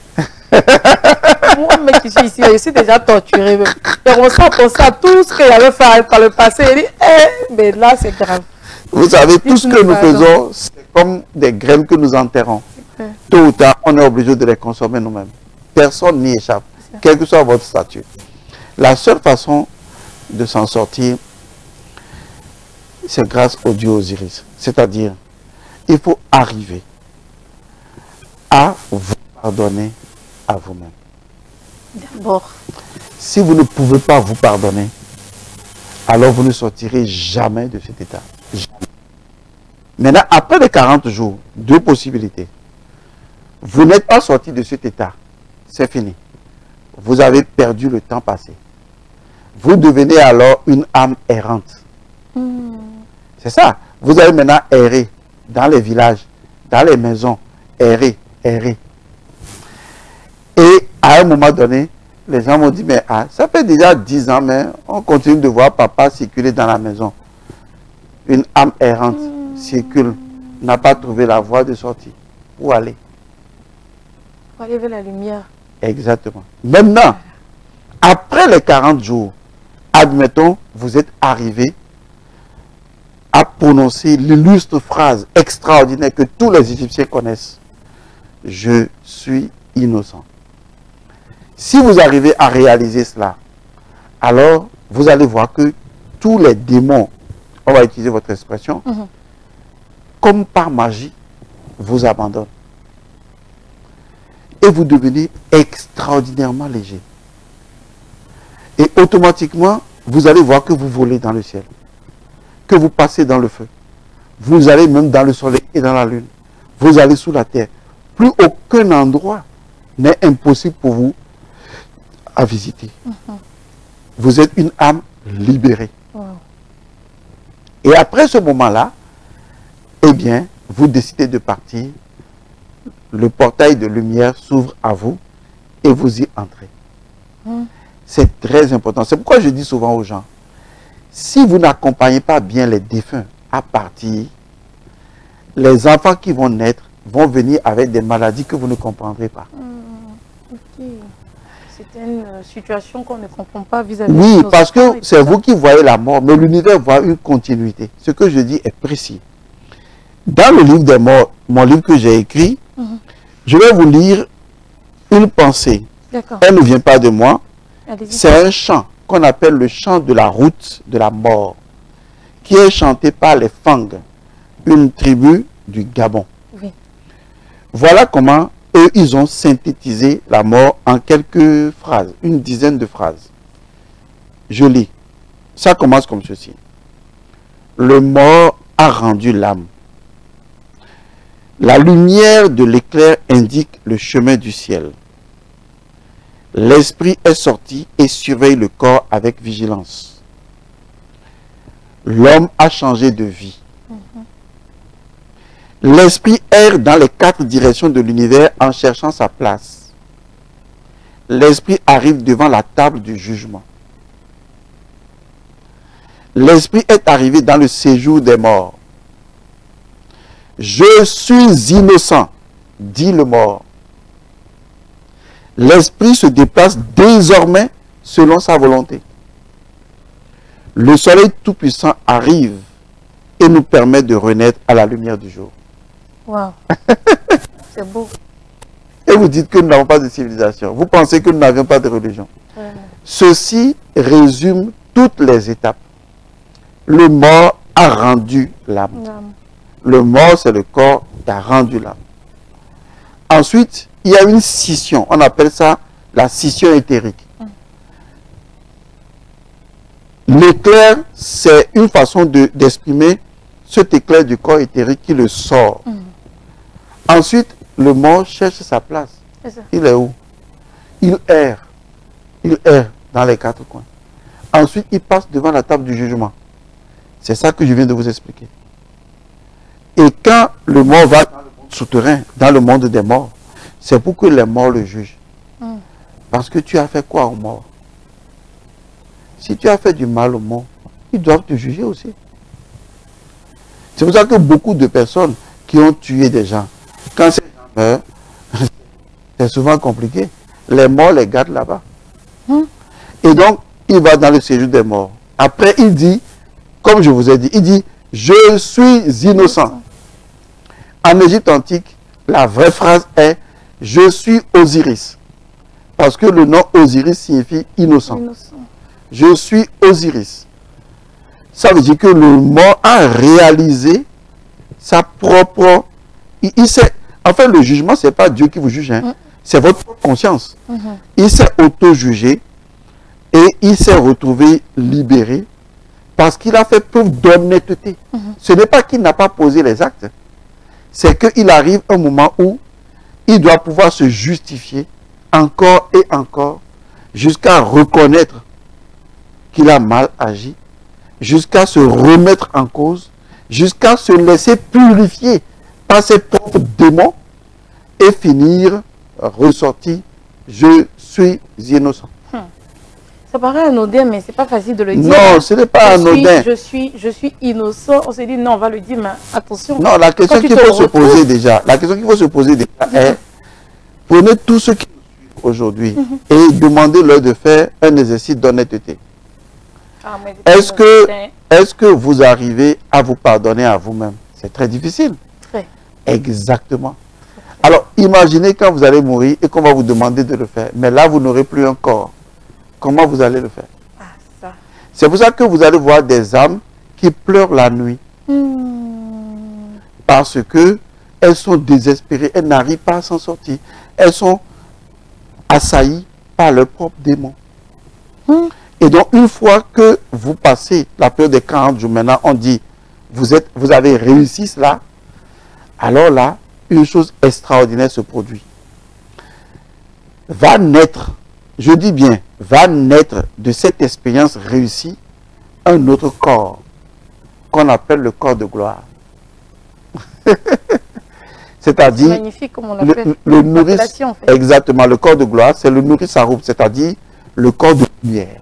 Moi, mec, qui suis ici, je suis déjà torturé. Je commence à penser à tout ce que j'avais fait par le passé. Et dit, mais là, c'est grave. Vous savez, tout ce que nous faisons, c'est comme des graines que nous enterrons. Tôt ou tard, on est obligé de les consommer nous-mêmes. Personne n'y échappe, quel que soit votre statut. La seule façon de s'en sortir, c'est grâce au Dieu Osiris. C'est-à-dire, il faut arriver à vous pardonner à vous-même. D'abord. Si vous ne pouvez pas vous pardonner, alors vous ne sortirez jamais de cet état. Jamais. Maintenant, après les 40 jours, deux possibilités. Vous n'êtes pas sorti de cet état. C'est fini. Vous avez perdu le temps passé. Vous devenez alors une âme errante. C'est ça. Vous allez maintenant errer dans les villages, dans les maisons, errer, errer. Et à un moment donné, les gens m'ont dit, mais ça fait déjà 10 ans, mais on continue de voir papa circuler dans la maison. Une âme errante circule, n'a pas trouvé la voie de sortie. Où aller? Pour aller vers la lumière. Exactement. Maintenant, après les 40 jours, admettons, vous êtes arrivé à prononcer l'illustre phrase extraordinaire que tous les Égyptiens connaissent. Je suis innocent. Si vous arrivez à réaliser cela, alors vous allez voir que tous les démons, on va utiliser votre expression, comme par magie, vous abandonnent. Et vous devenez extraordinairement léger. Et automatiquement, vous allez voir que vous volez dans le ciel, que vous passez dans le feu. Vous allez même dans le soleil et dans la lune. Vous allez sous la terre. Plus aucun endroit n'est impossible pour vous à visiter. Vous êtes une âme libérée. Et après ce moment-là, eh bien, vous décidez de partir. Le portail de lumière s'ouvre à vous et vous y entrez. C'est très important. C'est pourquoi je dis souvent aux gens, si vous n'accompagnez pas bien les défunts à partir, les enfants qui vont naître vont venir avec des maladies que vous ne comprendrez pas. C'est une situation qu'on ne comprend pas vis-à-vis de Oui, nos parce enfants que c'est vous qui voyez la mort, mais l'univers voit une continuité. Ce que je dis est précis. Dans le livre des morts, mon livre que j'ai écrit, je vais vous lire une pensée. Elle ne vient pas de moi. C'est un chant qu'on appelle le chant de la route de la mort, qui est chanté par les Fang, une tribu du Gabon. Voilà comment eux, ils ont synthétisé la mort en quelques phrases, une dizaine de phrases. Je lis. Ça commence comme ceci. Le mort a rendu l'âme. La lumière de l'éclair indique le chemin du ciel. L'esprit est sorti et surveille le corps avec vigilance. L'homme a changé de vie. L'esprit erre dans les 4 directions de l'univers en cherchant sa place. L'esprit arrive devant la table du jugement. L'esprit est arrivé dans le séjour des morts. Je suis innocent, dit le mort. L'esprit se déplace désormais selon sa volonté. Le soleil tout-puissant arrive et nous permet de renaître à la lumière du jour. Wow. C'est beau. Et vous dites que nous n'avons pas de civilisation. Vous pensez que nous n'avions pas de religion. Ceci résume toutes les étapes. Le mort a rendu l'âme. Le mort, c'est le corps qui a rendu l'âme. Ensuite, il y a une scission. On appelle ça la scission éthérique. L'éclair, c'est une façon d'exprimer cet éclair du corps éthérique qui le sort. Ensuite, le mort cherche sa place. Il est où? Il erre. Il erre dans les 4 coins. Ensuite, il passe devant la table du jugement. C'est ça que je viens de vous expliquer. Et quand le mort va dans le monde souterrain, dans le monde des morts, c'est pour que les morts le jugent. Parce que tu as fait quoi aux morts? Si tu as fait du mal aux morts, ils doivent te juger aussi. C'est pour ça que beaucoup de personnes qui ont tué des gens, quand ces gens meurent, c'est souvent compliqué. Les morts les gardent là-bas. Et donc, il va dans le séjour des morts. Après, il dit, comme je vous ai dit, il dit, je suis innocent. En Égypte antique, la vraie phrase est, je suis Osiris. Parce que le nom Osiris signifie innocent. Je suis Osiris. Ça veut dire que le mort a réalisé sa propre... Il sait, en fait, le jugement, ce n'est pas Dieu qui vous juge. Hein. C'est votre conscience. Il s'est auto-jugé et il s'est retrouvé libéré parce qu'il a fait preuve d'honnêteté. Ce n'est pas qu'il n'a pas posé les actes. C'est qu'il arrive un moment où il doit pouvoir se justifier encore et encore jusqu'à reconnaître qu'il a mal agi, jusqu'à se remettre en cause, jusqu'à se laisser purifier par ses propres démons et finir ressorti, je suis innocent. Ça paraît anodin, mais c'est pas facile de le dire. Non, ce n'est pas anodin. Je suis innocent. On se dit, non, on va le dire, mais attention. Non, la question qu'il faut se poser déjà, est, prenez tous ceux qui nous suivent aujourd'hui et demandez-leur de faire un exercice d'honnêteté. Ah, est-ce que vous arrivez à vous pardonner à vous-même? C'est très difficile. Très. Exactement. Alors, imaginez quand vous allez mourir et qu'on va vous demander de le faire. Mais là, vous n'aurez plus un corps. Comment vous allez le faire? Ah, ça. C'est pour ça que vous allez voir des âmes qui pleurent la nuit. Parce que elles sont désespérées. Elles n'arrivent pas à s'en sortir. Elles sont assaillies par leurs propres démons. Et donc, une fois que vous passez la période des 40 jours, maintenant, on dit, vous avez réussi cela, alors là, une chose extraordinaire se produit. Va naître, je dis bien, va naître de cette expérience réussie un autre corps qu'on appelle le corps de gloire. C'est-à-dire, magnifique comme on l'appelle, le nourrice, en fait. Exactement, le corps de gloire, c'est le nourrice aroub, c'est-à-dire le corps de lumière.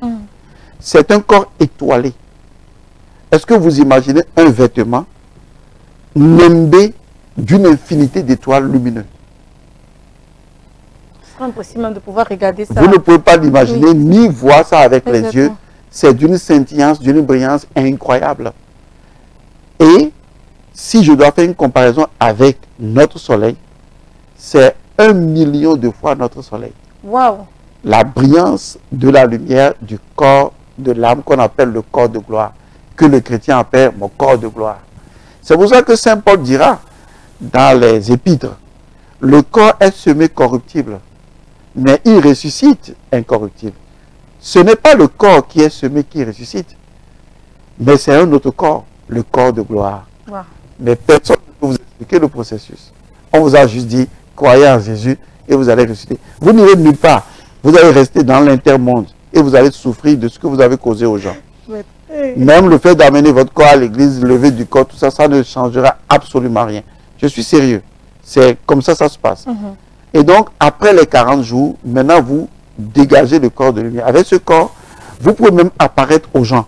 C'est un corps étoilé. Est-ce que vous imaginez un vêtement nimbé d'une infinité d'étoiles lumineuses? Ce sera impossible même de pouvoir regarder ça. Vous ne pouvez pas l'imaginer, ni voir ça avec Exactement. les yeux. C'est d'une scintillance, d'une brillance incroyable. Et si je dois faire une comparaison avec notre soleil, c'est 1 million de fois notre soleil. Waouh! La brillance de la lumière du corps de l'âme qu'on appelle le corps de gloire, que le chrétien appelle mon corps de gloire. C'est pour ça que Saint Paul dira dans les épîtres, le corps est semé corruptible, mais il ressuscite incorruptible. Ce n'est pas le corps qui est semé qui ressuscite, mais c'est un autre corps, le corps de gloire. Wow. Mais personne ne peut vous expliquer le processus. On vous a juste dit, croyez en Jésus et vous allez ressusciter. Vous n'irez nulle part. Vous allez rester dans l'intermonde et vous allez souffrir de ce que vous avez causé aux gens. Même le fait d'amener votre corps à l'église, lever du corps, tout ça, ça ne changera absolument rien. Je suis sérieux. C'est comme ça se passe. Et donc, après les 40 jours, maintenant, vous dégagez le corps de lumière. Avec ce corps, vous pouvez même apparaître aux gens.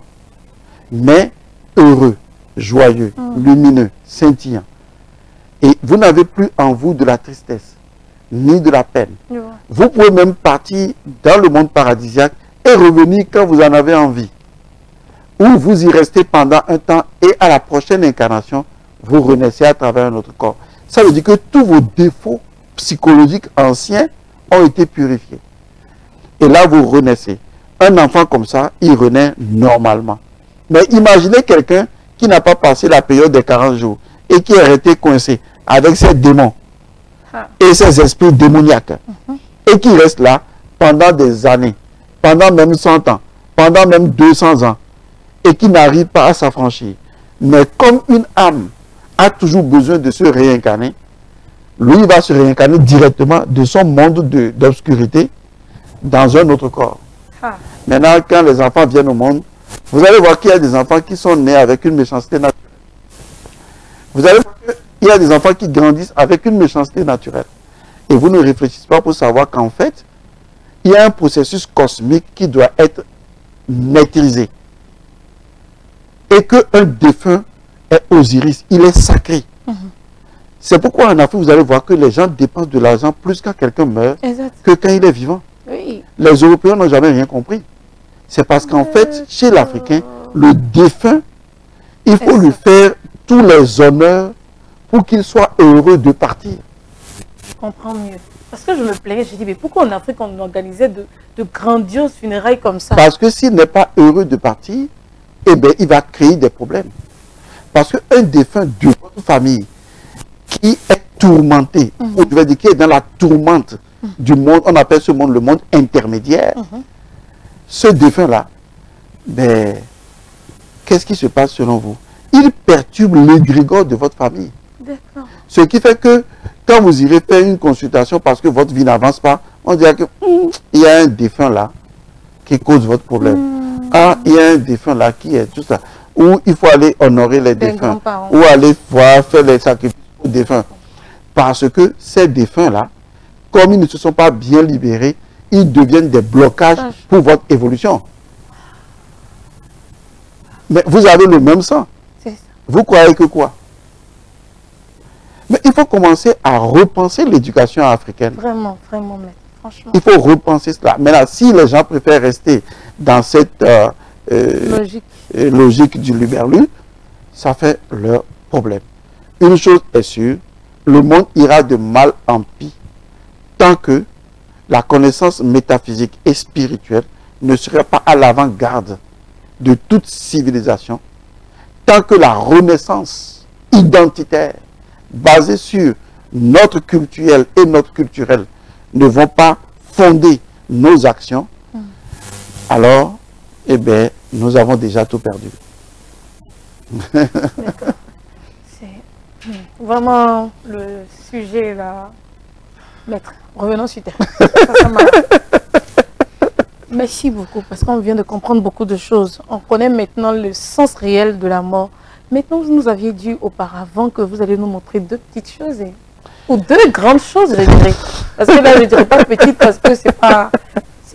Mais heureux, joyeux, lumineux, scintillant. Et vous n'avez plus en vous de la tristesse, ni de la peine. Vous pouvez même partir dans le monde paradisiaque et revenir quand vous en avez envie. Ou vous y restez pendant un temps et à la prochaine incarnation, vous renaissez à travers un autre corps. Ça veut dire que tous vos défauts psychologiques anciens ont été purifiés. Et là, vous renaissez. Un enfant comme ça, il renaît normalement. Mais imaginez quelqu'un qui n'a pas passé la période des 40 jours et qui est resté coincé avec ses démons et ses esprits démoniaques et qui reste là pendant des années, pendant même 100 ans, pendant même 200 ans et qui n'arrive pas à s'affranchir. Mais comme une âme a toujours besoin de se réincarner, lui va se réincarner directement de son monde d'obscurité dans un autre corps. Maintenant, quand les enfants viennent au monde, vous allez voir qu'il y a des enfants qui sont nés avec une méchanceté naturelle. Vous allez voir qu'il y a des enfants qui grandissent avec une méchanceté naturelle. Et vous ne réfléchissez pas pour savoir qu'en fait, il y a un processus cosmique qui doit être maîtrisé. Et qu'un défunt est Osiris, il est sacré. C'est pourquoi en Afrique, vous allez voir que les gens dépensent de l'argent plus quand quelqu'un meurt que quand il est vivant. Les Européens n'ont jamais rien compris. C'est parce qu'en fait, chez l'Africain, le défunt, il faut lui faire tous les honneurs pour qu'il soit heureux de partir. Je comprends mieux. Parce que je me plairais, je dis, mais pourquoi en Afrique on organisait de grandioses funérailles comme ça? Parce que s'il n'est pas heureux de partir, eh bien, il va créer des problèmes. Parce qu'un défunt de votre famille qui est tourmenté, ou je vais dire qui est dans la tourmente du monde, on appelle ce monde le monde intermédiaire, ce défunt-là, ben, qu'est-ce qui se passe selon vous? Il perturbe l'égrégore de votre famille. Ce qui fait que quand vous irez faire une consultation parce que votre vie n'avance pas, on dira que il y a un défunt là qui cause votre problème. Ah, il y a un défunt là qui est tout ça. Ou il faut aller honorer les défunts. Ou aller voir faire les sacrifices aux défunts. Parce que ces défunts-là, comme ils ne se sont pas bien libérés, ils deviennent des blocages pour votre évolution. Mais vous avez le même sang. C'est ça. Vous croyez que quoi? Mais il faut commencer à repenser l'éducation africaine. Vraiment, vraiment, maître. Franchement. Il faut repenser cela. Maintenant, si les gens préfèrent rester dans cette logique du Luberlu, ça fait leur problème. Une chose est sûre, le monde ira de mal en pis tant que la connaissance métaphysique et spirituelle ne sera pas à l'avant-garde de toute civilisation, tant que la renaissance identitaire basée sur notre culturel et notre culturel ne vont pas fonder nos actions, alors, eh bien, nous avons déjà tout perdu. D'accord. C'est vraiment le sujet là. Maître, revenons sur terre. Ça marche. Merci beaucoup, parce qu'on vient de comprendre beaucoup de choses. On connaît maintenant le sens réel de la mort. Maintenant, vous nous aviez dit auparavant que vous allez nous montrer deux petites choses, ou deux grandes choses, je dirais. Parce que là, je ne dirais pas petite, parce que c'est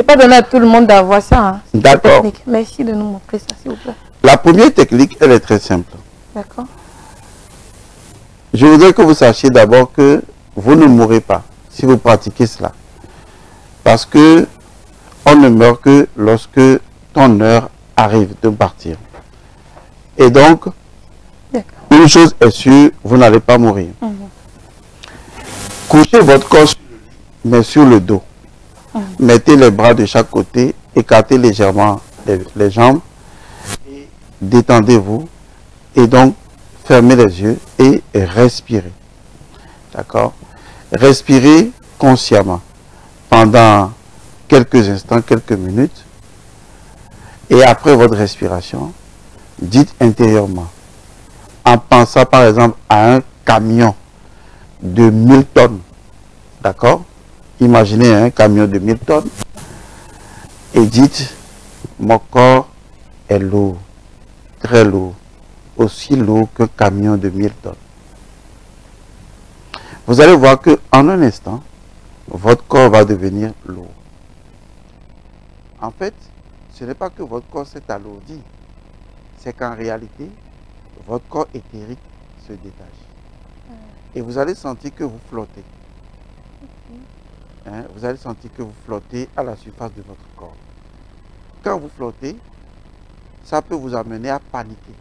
pas donné à tout le monde d'avoir ça. Hein. D'accord. Merci de nous montrer ça, s'il vous plaît. La première technique, elle est très simple. D'accord. Je voudrais que vous sachiez d'abord que vous ne mourrez pas si vous pratiquez cela. Parce que on ne meurt que lorsque ton heure arrive de partir. Et donc, une chose est sûre, vous n'allez pas mourir. Couchez votre corps, mais sur le dos. Mettez les bras de chaque côté, écartez légèrement les jambes, et détendez-vous, et donc fermez les yeux et respirez. D'accord? Respirez consciemment pendant quelques instants, quelques minutes, et après votre respiration, dites intérieurement, en pensant par exemple à un camion de 1000 tonnes, d'accord? Imaginez un camion de 1000 tonnes, et dites, mon corps est lourd, très lourd, aussi lourd qu'un camion de 1000 tonnes. Vous allez voir qu'en un instant, votre corps va devenir lourd. En fait, ce n'est pas que votre corps s'est alourdi, c'est qu'en réalité, votre corps éthérique se détache. Et vous allez sentir que vous flottez. Hein, vous allez sentir que vous flottez à la surface de votre corps. Quand vous flottez, ça peut vous amener à paniquer.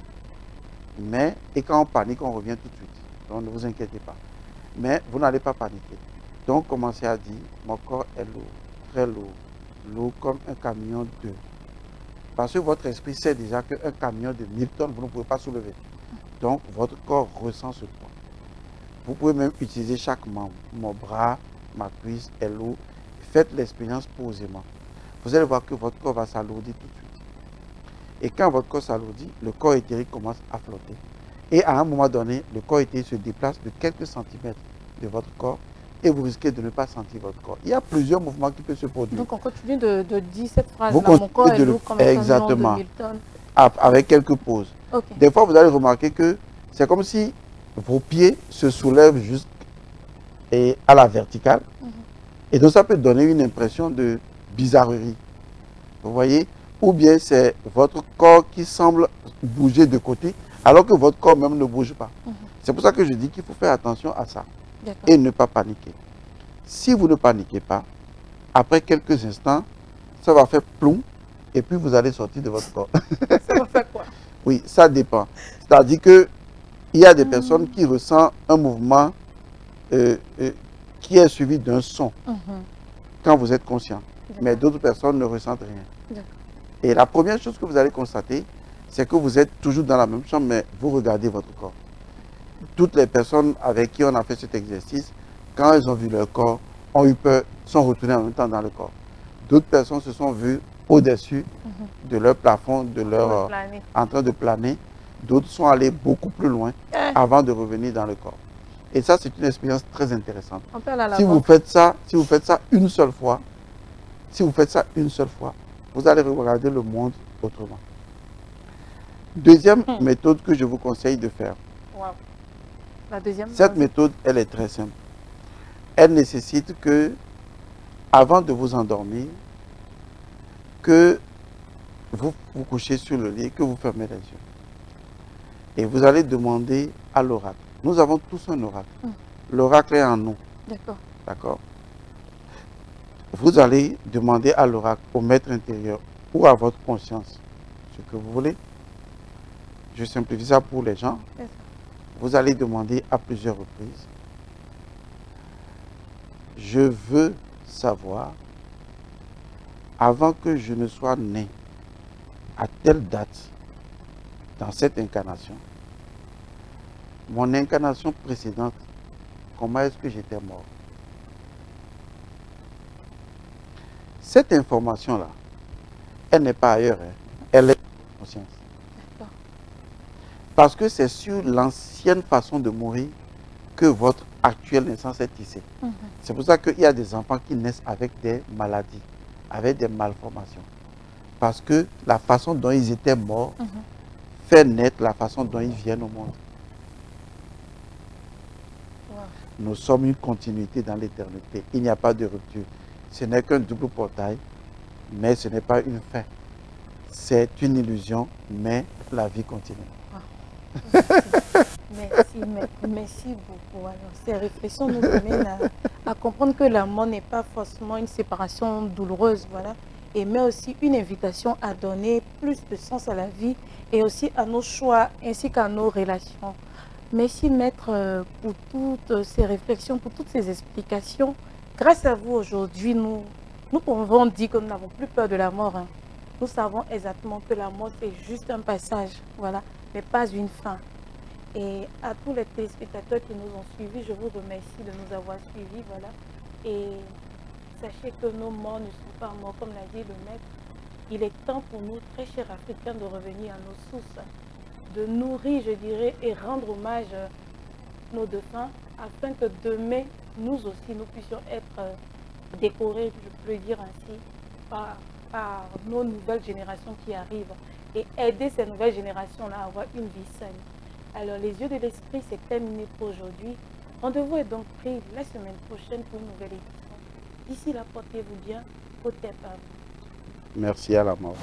Et quand on panique, on revient tout de suite. Donc ne vous inquiétez pas. Mais vous n'allez pas paniquer. Donc commencez à dire, mon corps est lourd, très lourd, lourd comme un camion de... Parce que votre esprit sait déjà qu'un camion de 1000 tonnes, vous ne pouvez pas soulever. Donc votre corps ressent ce poids. Vous pouvez même utiliser chaque membre. Mon bras, ma cuisse est lourd. Faites l'expérience posément. Vous allez voir que votre corps va s'alourdir tout de suite. Et quand votre corps s'alourdit, le corps éthérique commence à flotter. Et à un moment donné, le corps éthérique se déplace de quelques centimètres de votre corps et vous risquez de ne pas sentir votre corps. Il y a plusieurs mouvements qui peuvent se produire. Donc on continue de dire cette phrase. Vous mon corps est lourd comme un exactement. camion de 1000 tonnes. Avec quelques pauses. Okay. Des fois, vous allez remarquer que c'est comme si vos pieds se soulèvent jusqu'à la verticale. Et donc ça peut donner une impression de bizarrerie. Vous voyez? Ou bien c'est votre corps qui semble bouger de côté, alors que votre corps même ne bouge pas. C'est pour ça que je dis qu'il faut faire attention à ça. Et ne pas paniquer. Si vous ne paniquez pas, après quelques instants, ça va faire plomb, et puis vous allez sortir de votre corps. Ça va faire quoi? Oui, ça dépend. C'est-à-dire que il y a des personnes qui ressentent un mouvement qui est suivi d'un son quand vous êtes conscient. Mais d'autres personnes ne ressentent rien. Et la première chose que vous allez constater, c'est que vous êtes toujours dans la même chambre, mais vous regardez votre corps. Toutes les personnes avec qui on a fait cet exercice, quand elles ont vu leur corps, ont eu peur, sont retournées en même temps dans le corps. D'autres personnes se sont vues au-dessus de leur plafond, en train de planer. D'autres sont allés beaucoup plus loin avant de revenir dans le corps. Et ça, c'est une expérience très intéressante. Si vous faites ça une seule fois, vous allez regarder le monde autrement. Deuxième méthode que je vous conseille de faire. La deuxième, cette méthode, elle est très simple. Elle nécessite que, avant de vous endormir, que vous vous couchez sur le lit et que vous fermez les yeux. Et vous allez demander à l'oracle. Nous avons tous un oracle. L'oracle est en nous. D'accord. D'accord. Vous allez demander à l'oracle, au maître intérieur ou à votre conscience, ce que vous voulez. Je simplifie ça pour les gens. Vous allez demander à plusieurs reprises. Je veux savoir, avant que je ne sois né, à telle date, dans cette incarnation, mon incarnation précédente, comment est-ce que j'étais mort? Cette information-là, elle n'est pas ailleurs, hein. Elle est en conscience. Parce que c'est sur l'ancienne façon de mourir que votre actuelle naissance est tissée. C'est pour ça qu'il y a des enfants qui naissent avec des maladies, avec des malformations. Parce que la façon dont ils étaient morts fait naître la façon dont ils viennent au monde. Nous sommes une continuité dans l'éternité. Il n'y a pas de rupture. Ce n'est qu'un double portail, mais ce n'est pas une fin. C'est une illusion, mais la vie continue. Merci, merci beaucoup. Alors, ces réflexions nous amènent à comprendre que la mort n'est pas forcément une séparation douloureuse, voilà, et mais aussi une invitation à donner plus de sens à la vie et aussi à nos choix ainsi qu'à nos relations. Merci maître pour toutes ces réflexions, pour toutes ces explications. Grâce à vous aujourd'hui, nous pouvons dire que nous n'avons plus peur de la mort. Hein. Nous savons exactement que la mort c'est juste un passage, voilà, mais pas une fin. Et à tous les téléspectateurs qui nous ont suivis, je vous remercie de nous avoir suivis, voilà. Et sachez que nos morts ne sont pas morts, comme l'a dit le maître. Il est temps pour nous, très chers Africains, de revenir à nos sources, de nourrir, je dirais, et rendre hommage à nos défunts, afin que demain, nous aussi, nous puissions être décorés, je peux le dire ainsi, par nos nouvelles générations qui arrivent, et aider ces nouvelles générations-là à avoir une vie saine. Alors, les yeux de l'esprit, c'est terminé pour aujourd'hui. Rendez-vous est donc pris la semaine prochaine pour une nouvelle édition. D'ici là, portez-vous bien. Côté à vous. Merci à la mort.